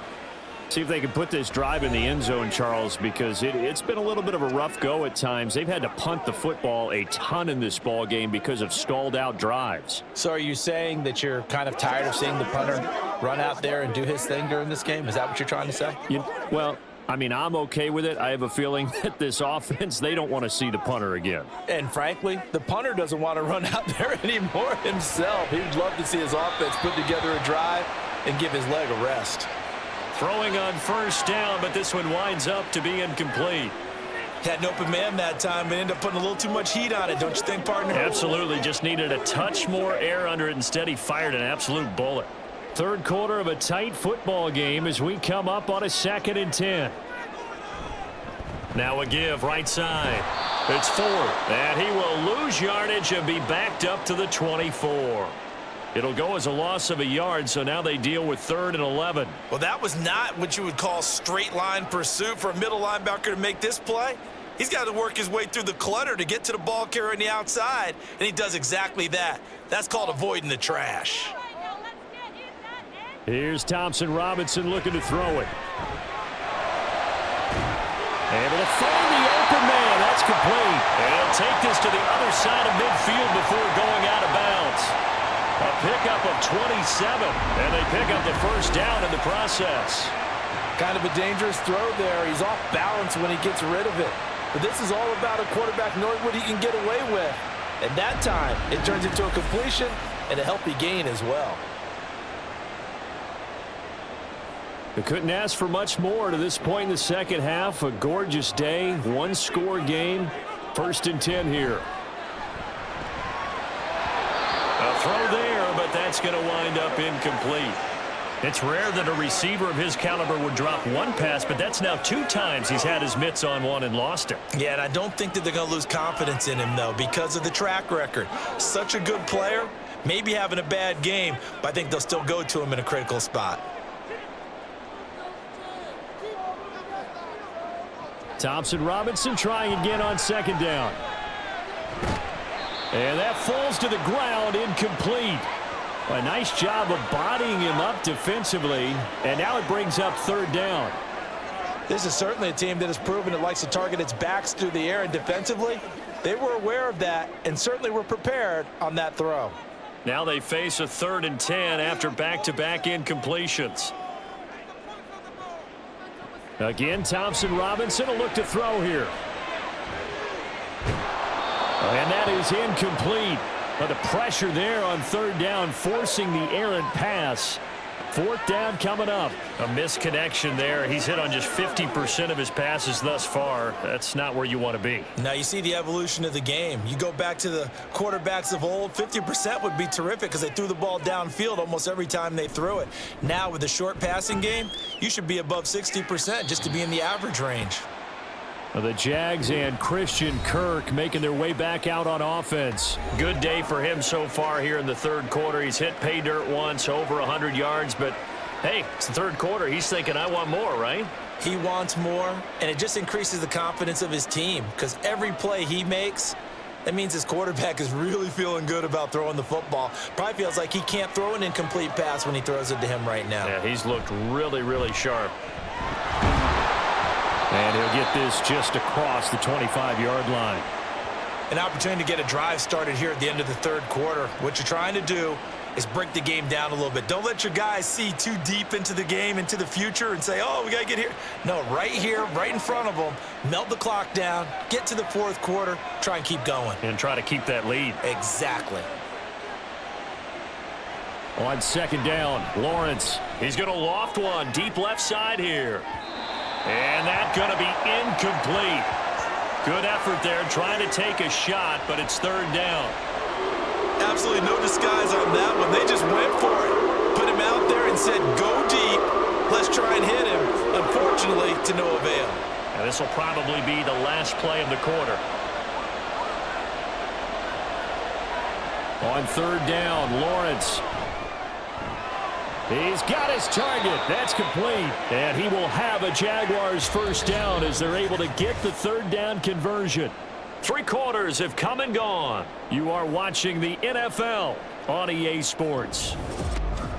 See if they can put this drive in the end zone, Charles, because it's been a little bit of a rough go at times. They've had to punt the football a ton in this ball game because of stalled out drives. So are you saying that you're kind of tired of seeing the punter run out there and do his thing during this game? Is that what you're trying to say? Well, I mean, I'm okay with it. I have a feeling that this offense, they don't want to see the punter again. And frankly, the punter doesn't want to run out there anymore himself. He'd love to see his offense put together a drive and give his leg a rest. Throwing on first down, but this one winds up to be incomplete. Had an open man that time, but ended up putting a little too much heat on it, don't you think, partner? Absolutely. Just needed a touch more air under it. Instead, he fired an absolute bullet. Third quarter of a tight football game as we come up on a 2nd and 10. Now a give right side. It's 4. And he will lose yardage and be backed up to the 24. It'll go as a loss of a yard, so now they deal with 3rd and 11. Well, that was not what you would call straight line pursuit for a middle linebacker to make this play. He's got to work his way through the clutter to get to the ball carrier on the outside, and he does exactly that. That's called avoiding the trash. Here's Thompson Robinson looking to throw it. Able to find the open man. That's complete. And he'll take this to the other side of midfield before going out of bounds. A pickup of 27, and they pick up the first down in the process. Kind of a dangerous throw there. He's off balance when he gets rid of it. But this is all about a quarterback knowing what he can get away with. And that time, it turns into a completion and a healthy gain as well. They couldn't ask for much more to this point in the second half. A gorgeous day, one-score game. 1st and 10 here. A throw there, but that's going to wind up incomplete. It's rare that a receiver of his caliber would drop one pass, but that's now 2 times he's had his mitts on one and lost it. Yeah, and I don't think that they're going to lose confidence in him, though, because of the track record. Such a good player, maybe having a bad game, but I think they'll still go to him in a critical spot. Thompson Robinson trying again on 2nd down. And that falls to the ground, incomplete. A nice job of bodying him up defensively, and now it brings up 3rd down. This is certainly a team that has proven it likes to target its backs through the air, and defensively, they were aware of that and certainly were prepared on that throw. Now they face a 3rd and 10 after back-to-back incompletions. Again, Thompson Robinson will look to throw here. And that is incomplete. But the pressure there on 3rd down, forcing the errant pass. 4th down coming up. A misconnection there. He's hit on just 50% of his passes thus far. That's not where you want to be. Now you see the evolution of the game. You go back to the quarterbacks of old, 50% would be terrific because they threw the ball downfield almost every time they threw it. Now with the short passing game, you should be above 60% just to be in the average range. The Jags and Christian Kirk making their way back out on offense. Good day for him so far here in the 3rd quarter. He's hit pay dirt once, over 100 yards, but hey, it's the 3rd quarter. He's thinking, I want more, right? He wants more, and it just increases the confidence of his team because every play he makes, that means his quarterback is really feeling good about throwing the football. Probably feels like he can't throw an incomplete pass when he throws it to him right now. Yeah, he's looked really, really sharp. And he'll get this just across the 25-yard line. An opportunity to get a drive started here at the end of the 3rd quarter. What you're trying to do is break the game down a little bit. Don't let your guys see too deep into the game, into the future, and say, oh, we got to get here. No, right here, right in front of them, melt the clock down, get to the 4th quarter, try and keep going. And try to keep that lead. Exactly. On 2nd down, Lawrence. He's going to loft one deep left side here. And that's going to be incomplete. Good effort there trying to take a shot, but it's 3rd down. Absolutely no disguise on that one. They just went for it. Put him out there and said, go deep. Let's try and hit him. Unfortunately, to no avail. And this will probably be the last play of the quarter. On 3rd down, Lawrence. He's got his target. That's complete. And he will have a Jaguars first down as they're able to get the third down conversion. 3 quarters have come and gone. You are watching the NFL on EA Sports.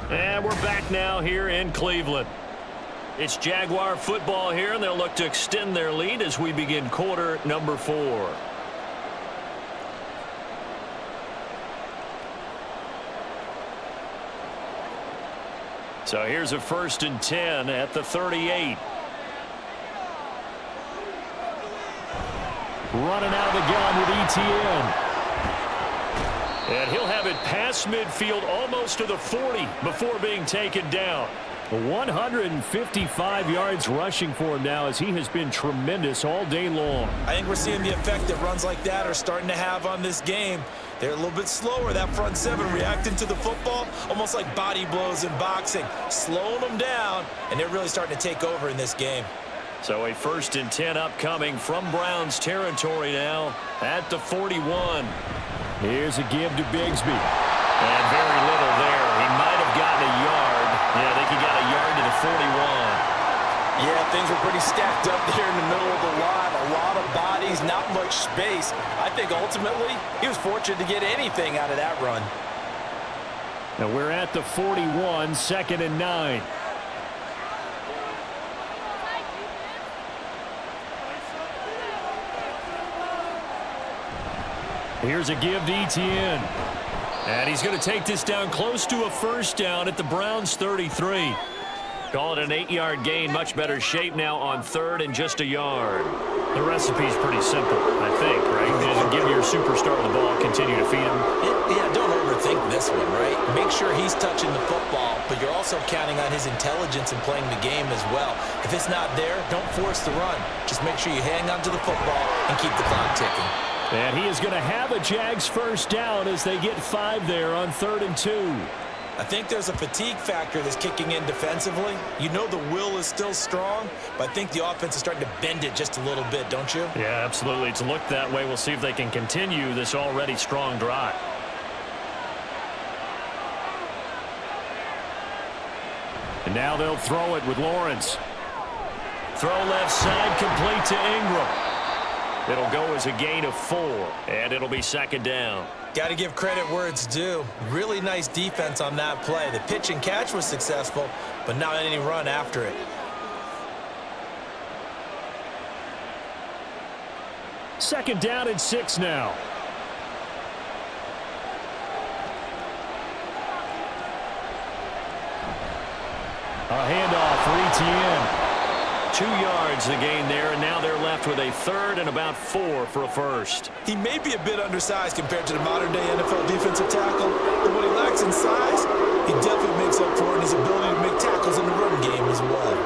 And we're back now here in Cleveland. It's Jaguar football here, and they'll look to extend their lead as we begin quarter number 4. So here's a 1st and 10 at the 38. Running out of the gun with ETN. And he'll have it past midfield almost to the 40 before being taken down. 155 yards rushing for him now as he has been tremendous all day long. I think we're seeing the effect that runs like that are starting to have on this game. They're a little bit slower, that front 7, reacting to the football, almost like body blows in boxing, slowing them down, and they're really starting to take over in this game. So a 1st and 10 upcoming from Browns territory now at the 41. Here's a give to Bigsby. And very little there. He might have gotten a yard. Yeah, I think he got a yard to the 41. Yeah, things were pretty stacked up there in the middle of the line. A lot of bodies, not much space. I think ultimately he was fortunate to get anything out of that run. Now we're at the 41, 2nd and 9. Here's a give to ETN. And he's going to take this down close to a first down at the Browns 33. Call it an 8-yard gain. Much better shape now on 3rd and just a yard. The recipe's pretty simple, I think, right? Give your superstar the ball, continue to feed him. Yeah, don't overthink this one, right? Make sure he's touching the football, but you're also counting on his intelligence in playing the game as well. If it's not there, don't force the run. Just make sure you hang on to the football and keep the clock ticking. And he is going to have a Jags first down as they get 5 there on 3rd and 2. I think there's a fatigue factor that's kicking in defensively. You know the will is still strong, but I think the offense is starting to bend it just a little bit, don't you? Yeah, absolutely. It's looked that way. We'll see if they can continue this already strong drive. And now they'll throw it with Lawrence. Throw left side, complete to Ingram. It'll go as a gain of 4, and it'll be 2nd down. Got to give credit where it's due. Really nice defense on that play. The pitch and catch was successful, but not any run after it. 2nd down and 6 now. A handoff for ETN. 2 yards the gain there, and now they're left with a 3rd and about 4 for a first. He may be a bit undersized compared to the modern-day NFL defensive tackle, but what he lacks in size, he definitely makes up for in his ability to make tackles in the run game as well.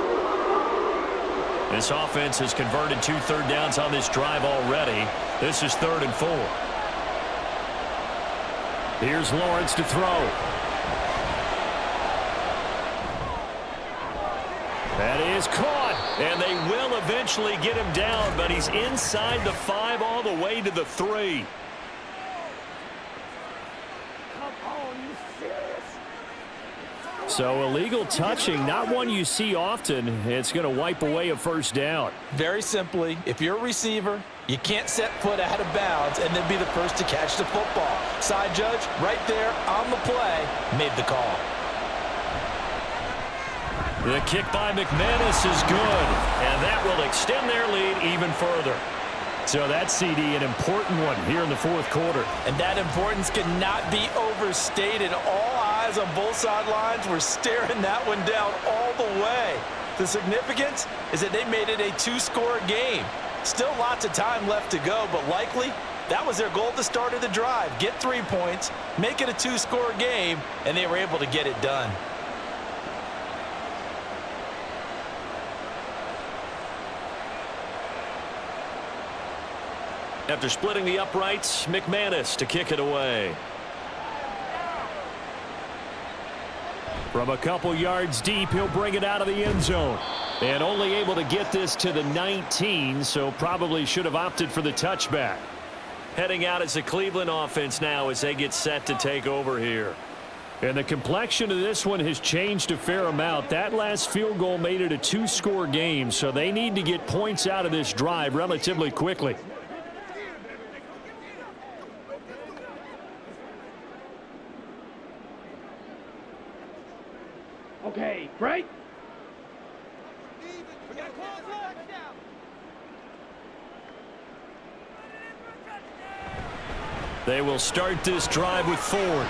This offense has converted 2 third downs on this drive already. This is 3rd and 4. Here's Lawrence to throw. That is caught. And they will eventually get him down, but he's inside the 5 all the way to the 3. So illegal touching, not one you see often. It's going to wipe away a first down. Very simply, if you're a receiver, you can't set foot out of bounds and then be the first to catch the football. Side judge, right there on the play, made the call. The kick by McManus is good, and that will extend their lead even further. So that CD, an important one here in the 4th quarter. And that importance cannot be overstated. All eyes on both sidelines were staring that one down all the way. The significance is that they made it a 2-score game. Still lots of time left to go, but likely that was their goal at the start of the drive. Get 3 points, make it a 2-score game, and they were able to get it done. After splitting the uprights, McManus to kick it away. From a couple yards deep, he'll bring it out of the end zone. And only able to get this to the 19, so probably should have opted for the touchback. Heading out as the Cleveland offense now as they get set to take over here. And the complexion of this one has changed a fair amount. That last field goal made it a 2-score game, so they need to get points out of this drive relatively quickly. Okay, break. They will start this drive with Ford.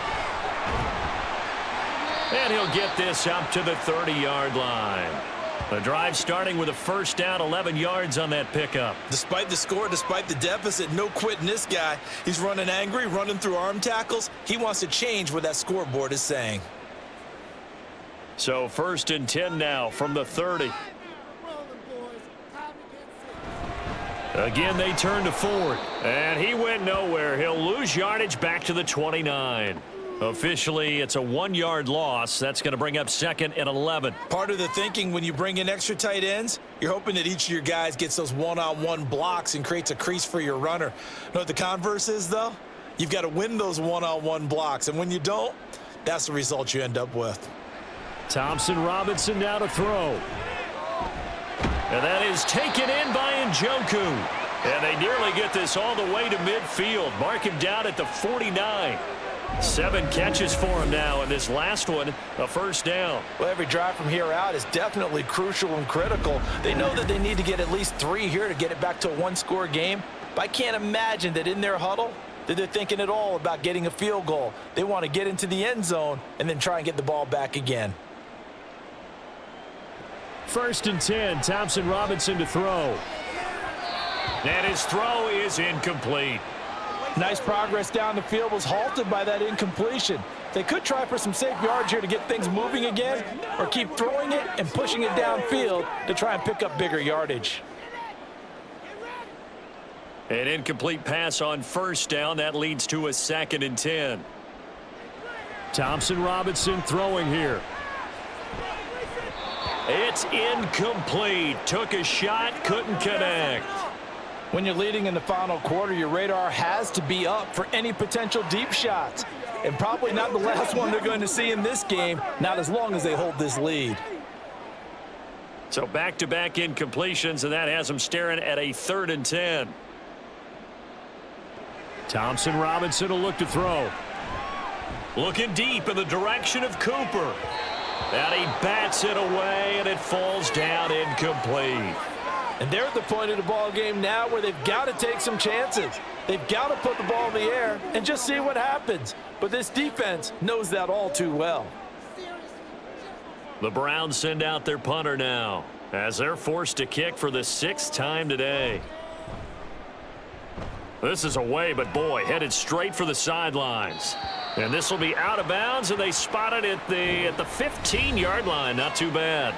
And he'll get this up to the 30-yard line. The drive starting with a first down, 11 yards on that pickup. Despite the score, despite the deficit, no quitting this guy. He's running angry, running through arm tackles. He wants to change what that scoreboard is saying. So 1st and 10 now from the 30. Again, they turn to Ford. And he went nowhere. He'll lose yardage back to the 29. Officially, it's a 1-yard loss. That's going to bring up 2nd and 11. Part of the thinking when you bring in extra tight ends, you're hoping that each of your guys gets those one-on-one blocks and creates a crease for your runner. You know what the converse is, though? You've got to win those one-on-one blocks. And when you don't, that's the result you end up with. Thompson Robinson now to throw. And that is taken in by Njoku. And they nearly get this all the way to midfield. Mark him down at the 49. 7 catches for him now, and this last one, a first down. Well, every drive from here out is definitely crucial and critical. They know that they need to get at least 3 here to get it back to a 1-score game. But I can't imagine that in their huddle that they're thinking at all about getting a field goal. They want to get into the end zone and then try and get the ball back again. 1st and 10, Thompson Robinson to throw. And his throw is incomplete. Nice progress down the field, was halted by that incompletion. They could try for some safe yards here to get things moving again, or keep throwing it and pushing it downfield to try and pick up bigger yardage. An incomplete pass on first down. That leads to a 2nd and 10. Thompson Robinson throwing here. It's incomplete. Took a shot, couldn't connect. When you're leading in the final quarter, your radar has to be up for any potential deep shots. And probably not the last one they're going to see in this game, not as long as they hold this lead. So back-to-back incompletions, and that has them staring at a 3rd and 10. Thompson Robinson will look to throw. Looking deep in the direction of Cooper. And he bats it away, and it falls down incomplete. And they're at the point of the ball game now where they've got to take some chances. They've got to put the ball in the air and just see what happens. But this defense knows that all too well. The Browns send out their punter now as they're forced to kick for the 6th time today. This is away, but boy, headed straight for the sidelines. And this will be out of bounds, and they spot it at the 15-yard line. Not too bad.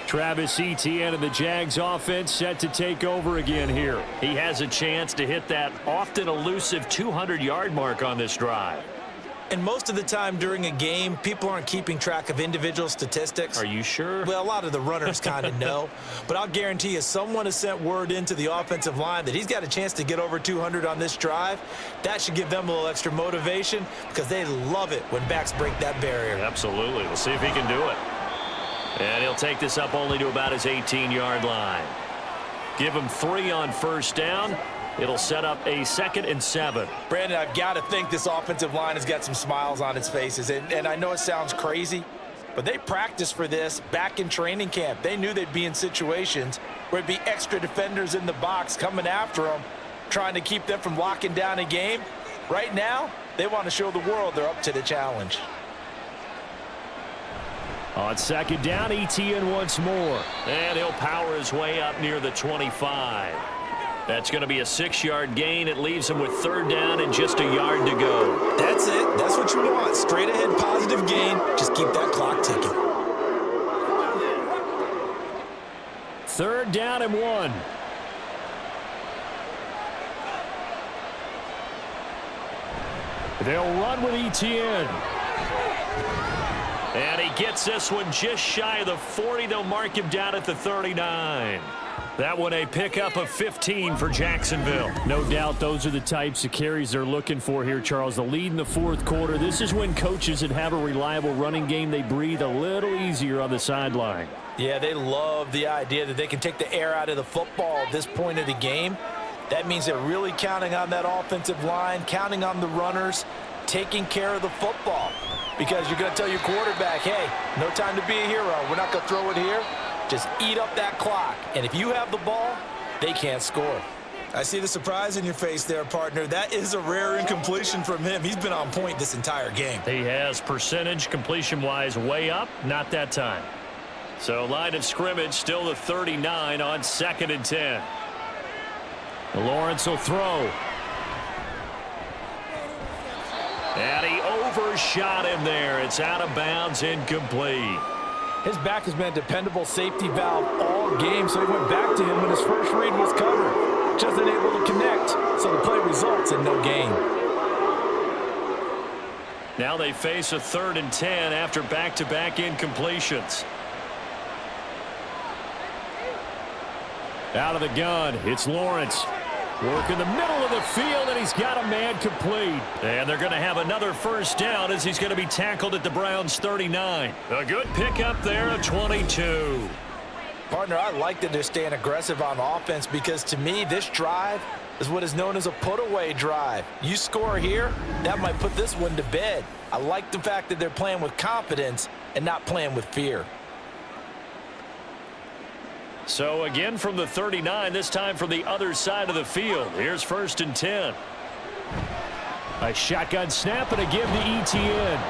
Travis Etienne of the Jags offense set to take over again here. He has a chance to hit that often elusive 200-yard mark on this drive. And most of the time during a game, people aren't keeping track of individual statistics. Are you sure? Well, a lot of the runners kind of know. But I'll guarantee you, someone has sent word into the offensive line that he's got a chance to get over 200 on this drive. That should give them a little extra motivation because they love it when backs break that barrier. Absolutely. We'll see if he can do it. And he'll take this up only to about his 18-yard line. Give him 3 on first down. It'll set up a 2nd and 7. Brandon, I've got to think this offensive line has got some smiles on its faces. And I know it sounds crazy, but they practiced for this back in training camp. They knew they'd be in situations where it'd be extra defenders in the box coming after them, trying to keep them from locking down a game. Right now, they want to show the world they're up to the challenge. On 2nd down, Etienne once more. And he'll power his way up near the 25. That's going to be a 6-yard gain. It leaves him with 3rd down and just a yard to go. That's it. That's what you want. Straight ahead positive gain. Just keep that clock ticking. 3rd down and 1. They'll run with Etienne. And he gets this one just shy of the 40. They'll mark him down at the 39. That one a pickup of 15 for Jacksonville. No doubt those are the types of carries they're looking for here, Charles. The lead in the fourth quarter. This is when coaches that have a reliable running game, they breathe a little easier on the sideline. Yeah, they love the idea that they can take the air out of the football at this point of the game. That means they're really counting on that offensive line, counting on the runners, taking care of the football. Because you're going to tell your quarterback, hey, no time to be a hero. We're not going to throw it here. Just eat up that clock. And if you have the ball, they can't score. I see the surprise in your face there, partner. That is a rare incompletion from him. He's been on point this entire game. He has percentage completion-wise way up, not that time. So line of scrimmage still the 39 on 2nd and 10. Lawrence will throw. And he overshot him there. It's out of bounds, incomplete. His back has been a dependable safety valve all game, so he went back to him when his first read was covered. Just unable to connect, so the play results in no gain. Now they face a 3rd and 10 after back-to-back incompletions. Out of the gun, it's Lawrence. Work in the middle of the field, and he's got a man complete. And they're going to have another first down as he's going to be tackled at the Browns' 39. A good pickup there, a 22. Partner, I like that they're staying aggressive on offense because, to me, this drive is what is known as a put-away drive. You score here, that might put this one to bed. I like the fact that they're playing with confidence and not playing with fear. So again from the 39, this time from the other side of the field. Here's 1st and 10. A shotgun snap and a give to ETN.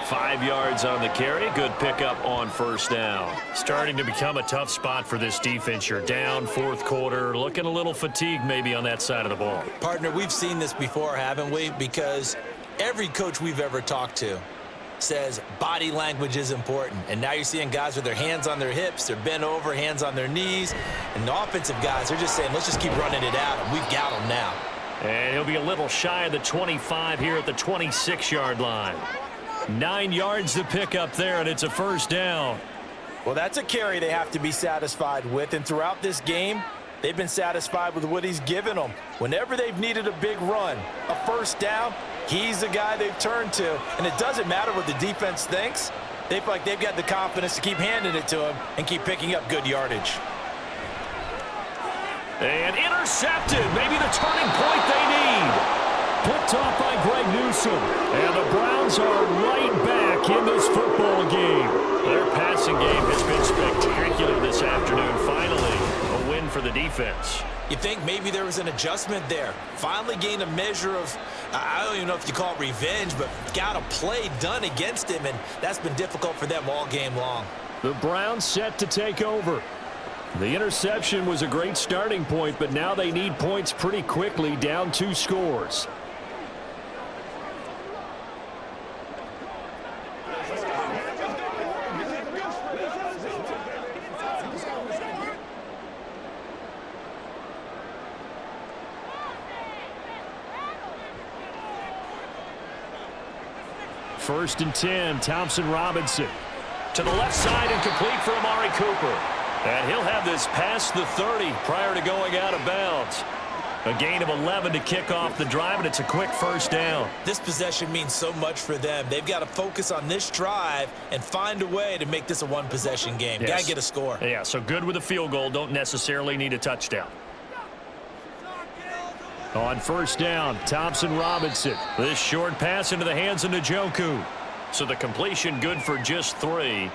5 yards on the carry. Good pickup on 1st down. Starting to become a tough spot for this defense. You're down 4th quarter. Looking a little fatigued maybe on that side of the ball. Partner, we've seen this before, haven't we? Because every coach we've ever talked to says body language is important. And now you're seeing guys with their hands on their hips, they're bent over, hands on their knees. And the offensive guys, they're just saying, let's just keep running it out, and we've got them now. And he'll be a little shy of the 25 here at the 26-yard line. 9 yards to pick up there, and it's a 1st down. Well, that's a carry they have to be satisfied with. And throughout this game, they've been satisfied with what he's given them. Whenever they've needed a big run, a 1st down, he's the guy they've turned to. And it doesn't matter what the defense thinks. They feel like they've got the confidence to keep handing it to him and keep picking up good yardage. And intercepted. Maybe the turning point they need. Picked off by Greg Newsome. And the Browns are right back in this football game. Their passing game has been spectacular this afternoon. Finally, a win for the defense. You think maybe there was an adjustment there. Finally gained a measure of, I don't even know if you call it revenge, but got a play done against him, and that's been difficult for them all game long. The Browns set to take over. The interception was a great starting point, but now they need points pretty quickly, down 2 scores. First and 10, Thompson Robinson. To the left side and complete for Amari Cooper. And he'll have this past the 30 prior to going out of bounds. A gain of 11 to kick off the drive, and it's a quick 1st down. This possession means so much for them. They've got to focus on this drive and find a way to make this a one-possession game. Yes. Got to get a score. Yeah, so good with a field goal. Don't necessarily need a touchdown. On 1st down, Thompson Robinson. This short pass into the hands of Njoku. So the completion good for just 3.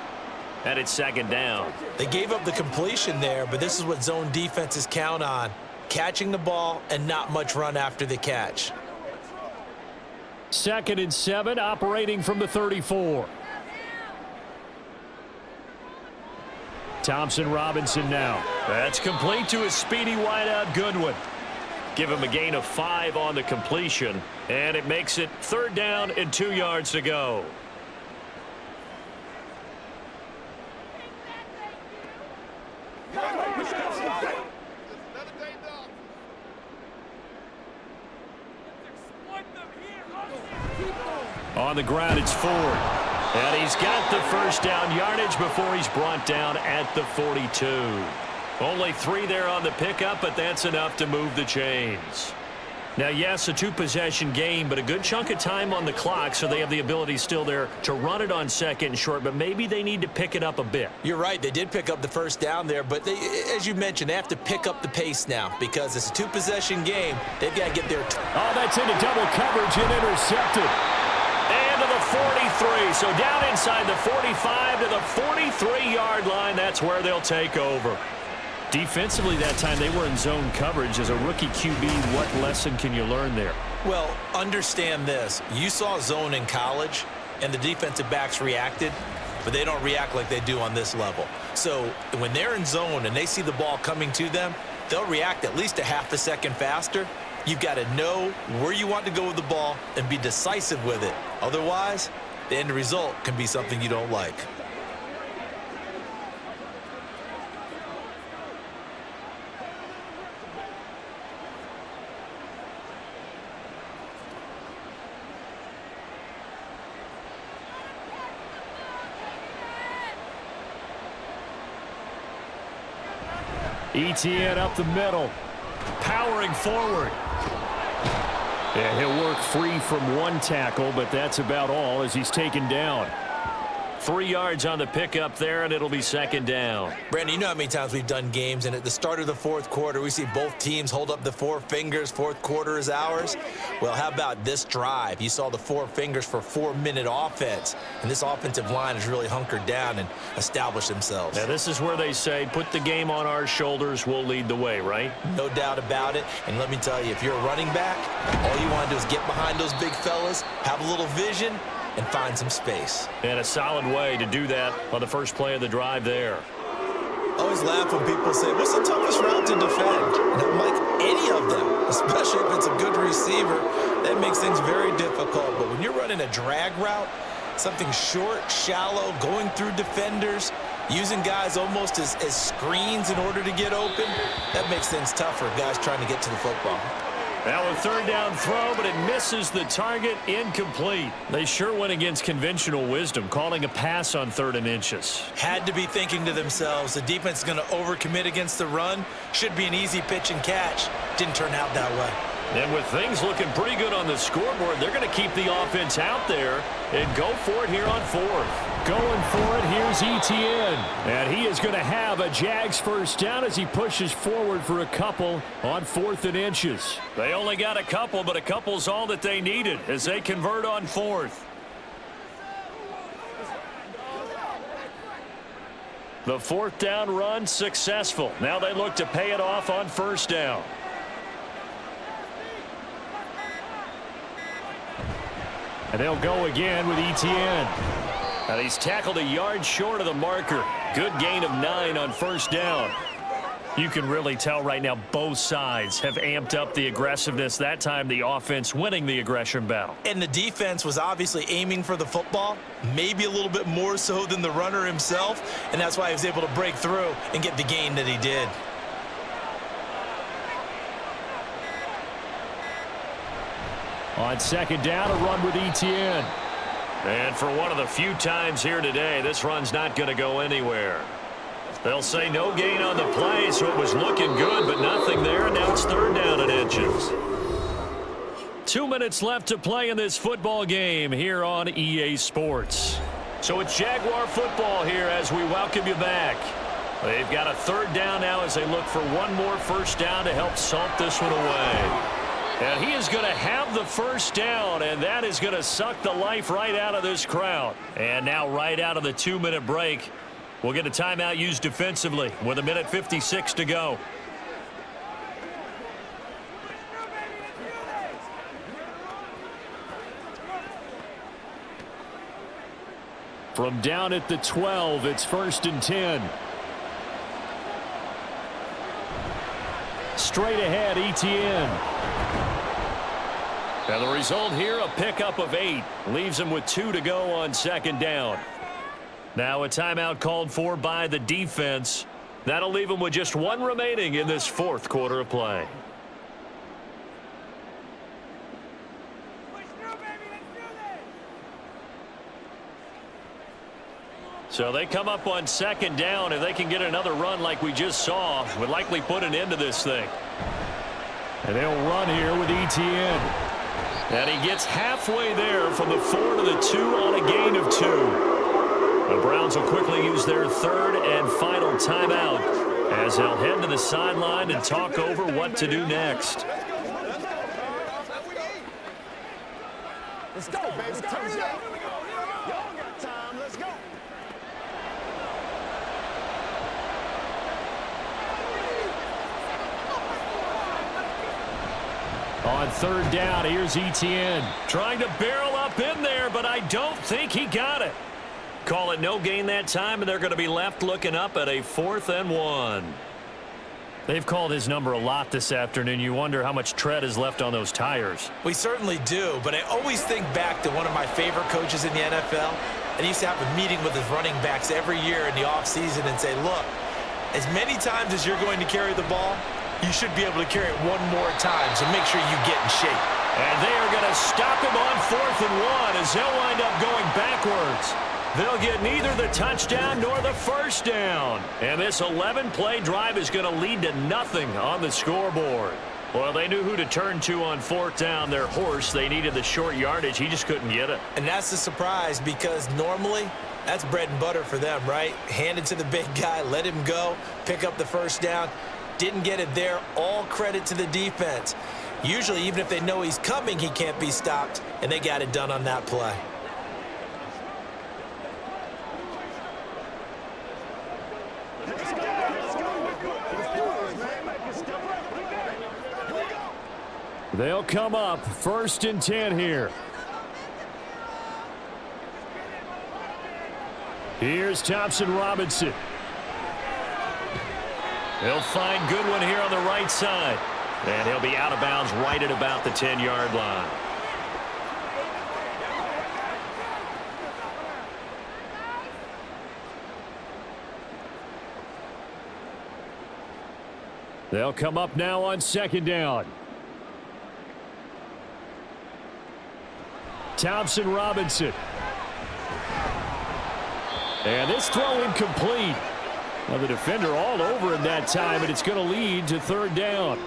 And it's 2nd down. They gave up the completion there, but this is what zone defenses count on. Catching the ball and not much run after the catch. 2nd and 7, operating from the 34. Thompson Robinson now. That's complete to his speedy wideout Goodwin. Give him a gain of 5 on the completion, and it makes it 3rd down and 2 yards to go. On the ground, it's Ford. And he's got the 1st down yardage before he's brought down at the 42. Only 3 there on the pickup, but that's enough to move the chains. Now, yes, a 2-possession game, but a good chunk of time on the clock, so they have the ability still there to run it on second and short, but maybe they need to pick it up a bit. You're right. They did pick up the first down there, but they, as you mentioned, they have to pick up the pace now because it's a 2-possession game. They've got to get there. Oh, that's into double coverage and intercepted. And to the 43. So down inside the 45 to the 43-yard line. That's where they'll take over. Defensively that time, they were in zone coverage. As a rookie QB, what lesson can you learn there? Well, understand this. You saw zone in college, and the defensive backs reacted, but they don't react like they do on this level. So when they're in zone and they see the ball coming to them, they'll react at least a half a second faster. You've got to know where you want to go with the ball and be decisive with it. Otherwise, the end result can be something you don't like. ETN up the middle. Powering forward. Yeah, he'll work free from one tackle, but that's about all as he's taken down. 3 yards on the pickup there, and it'll be second down. Brandon, you know how many times we've done games, and at the start of the fourth quarter, we see both teams hold up the 4 fingers. Fourth quarter is ours. Well, how about this drive? You saw the 4 fingers for 4-minute offense, and this offensive line has really hunkered down and established themselves. Now, this is where they say, put the game on our shoulders, we'll lead the way, right? No doubt about it. And let me tell you, if you're a running back, all you want to do is get behind those big fellas, have a little vision, and find some space. And a solid way to do that on the first play of the drive there. I always laugh when people say, what's the toughest route to defend? And I'm like, any of them, especially if it's a good receiver. That makes things very difficult. But when you're running a drag route, something short, shallow, going through defenders, using guys almost as screens in order to get open, that makes things tougher, guys trying to get to the football. Now a third down throw, but it misses the target, incomplete. They sure went against conventional wisdom, calling a pass on 3rd and inches. Had to be thinking to themselves, the defense is going to overcommit against the run. Should be an easy pitch and catch. Didn't turn out that way. And with things looking pretty good on the scoreboard, they're going to keep the offense out there and go for it here on 4th. Going for it, here's ETN. And he is going to have a Jags first down as he pushes forward for a couple on 4th and inches. They only got a couple, but a couple's all that they needed as they convert on 4th. The 4th down run successful. Now they look to pay it off on 1st down. And they'll go again with ETN. And he's tackled a yard short of the marker. Good gain of 9 on 1st down. You can really tell right now both sides have amped up the aggressiveness. That time the offense winning the aggression battle. And the defense was obviously aiming for the football, maybe a little bit more so than the runner himself, and that's why he was able to break through and get the gain that he did. On 2nd down, a run with ETN. And for one of the few times here today, this run's not going to go anywhere. They'll say no gain on the play, so it was looking good, but nothing there. Now it's 3rd down and inches. 2 minutes left to play in this football game here on EA Sports. So it's Jaguar football here as we welcome you back. They've got a 3rd down now as they look for one more first down to help salt this one away. And he is going to have the 1st down, and that is going to suck the life right out of this crowd. And now right out of the 2-minute break, we'll get a timeout used defensively with 1:56 to go. From down at the 12, it's 1st and 10. Straight ahead, ETN. And the result here, a pickup of 8. Leaves him with 2 to go on 2nd down. Now a timeout called for by the defense. That'll leave him with just 1 remaining in this 4th quarter of play. So they come up on second down. If they can get another run like we just saw, would likely put an end to this thing. And they'll run here with ETN. And he gets halfway there from the 4 to the 2 on a gain of 2. The Browns will quickly use their third and final timeout as they'll head to the sideline and talk over what to do next. Let's go, baby. Turn it up. Y'all got time. Let's go. On third down, here's ETN. Trying to barrel up in there, but I don't think he got it. Call it no gain that time, and they're going to be left looking up at a 4th and 1. They've called his number a lot this afternoon. You wonder how much tread is left on those tires. We certainly do, but I always think back to one of my favorite coaches in the NFL. And he used to have a meeting with his running backs every year in the offseason and say, look, as many times as you're going to carry the ball, you should be able to carry it one more time, so make sure you get in shape. And they are going to stop him on 4th and 1 as they'll wind up going backwards. They'll get neither the touchdown nor the first down. And this 11-play drive is going to lead to nothing on the scoreboard. Well, they knew who to turn to on 4th down. Their horse, they needed the short yardage. He just couldn't get it. And that's the surprise because normally that's bread and butter for them, right? Hand it to the big guy, let him go, pick up the first down. Didn't get it there. All credit to the defense. Usually, even if they know he's coming, he can't be stopped, and they got it done on that play. They'll come up 1st and 10 here. Here's Thompson Robinson. They'll find Goodwin here on the right side. And he'll be out of bounds right at about the 10-yard line. They'll come up now on 2nd down. Thompson Robinson. And this throw incomplete. Well, the defender all over him that time, and it's going to lead to 3rd down.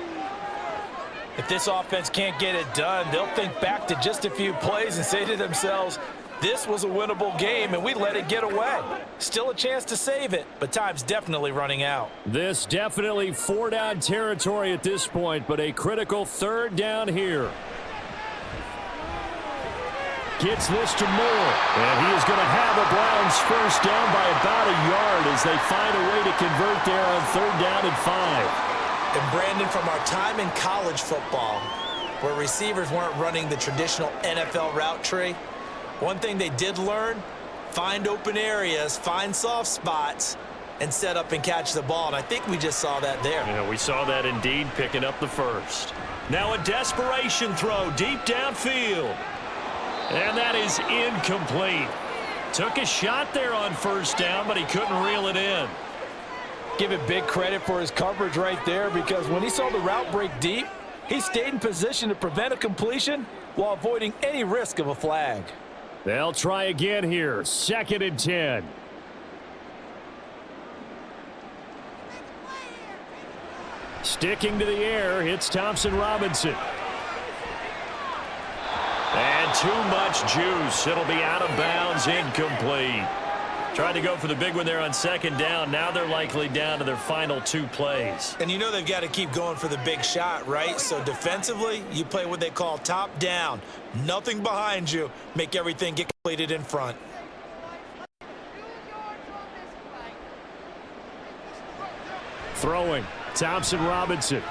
If this offense can't get it done, they'll think back to just a few plays and say to themselves, this was a winnable game, and we let it get away. Still a chance to save it, but time's definitely running out. This definitely 4-down territory at this point, but a critical 3rd down here. Gets this to Moore, and he is going to have a Browns first down by about a yard as they find a way to convert there on 3rd down and 5. And Brandon, from our time in college football, where receivers weren't running the traditional NFL route tree, one thing they did learn, find open areas, find soft spots, and set up and catch the ball. And I think we just saw that there. Yeah, we saw that indeed, picking up the first. Now a desperation throw deep downfield. And that is incomplete. Took a shot there on 1st down, but he couldn't reel it in. Give it big credit for his coverage right there, because when he saw the route break deep, he stayed in position to prevent a completion while avoiding any risk of a flag. They'll try again here. 2nd and 10. Sticking to the air, it's Thompson Robinson. And too much juice. It'll be out of bounds, incomplete. Tried to go for the big one there on 2nd down. Now they're likely down to their final 2 plays. And you know they've got to keep going for the big shot, right? So defensively, you play what they call top down. Nothing behind you. Make everything get completed in front. Throwing, Thompson Robinson.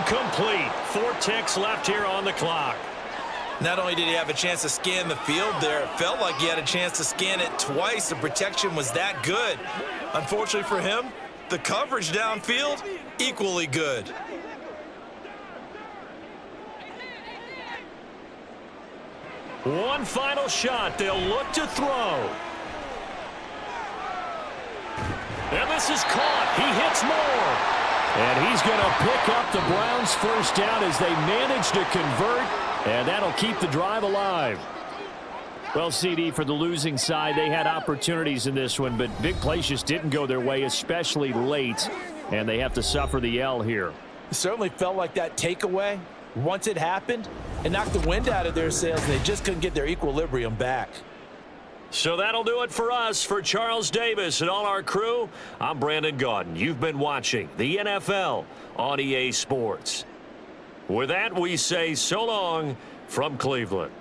Complete. 4 ticks left here on the clock. Not only did he have a chance to scan the field there, it felt like he had a chance to scan it twice. The protection was that good. Unfortunately for him, the coverage downfield, equally good. One final shot. They'll look to throw. And this is caught. He hits Moore. And he's going to pick up the Browns' first down as they manage to convert, and that'll keep the drive alive. Well, CD, for the losing side, they had opportunities in this one, but big plays just didn't go their way, especially late, and they have to suffer the L here. It certainly felt like that takeaway, once it happened, it knocked the wind out of their sails, and they just couldn't get their equilibrium back. So that'll do it for us. For Charles Davis and all our crew, I'm Brandon Gaudin. You've been watching the NFL on EA Sports. With that, we say so long from Cleveland.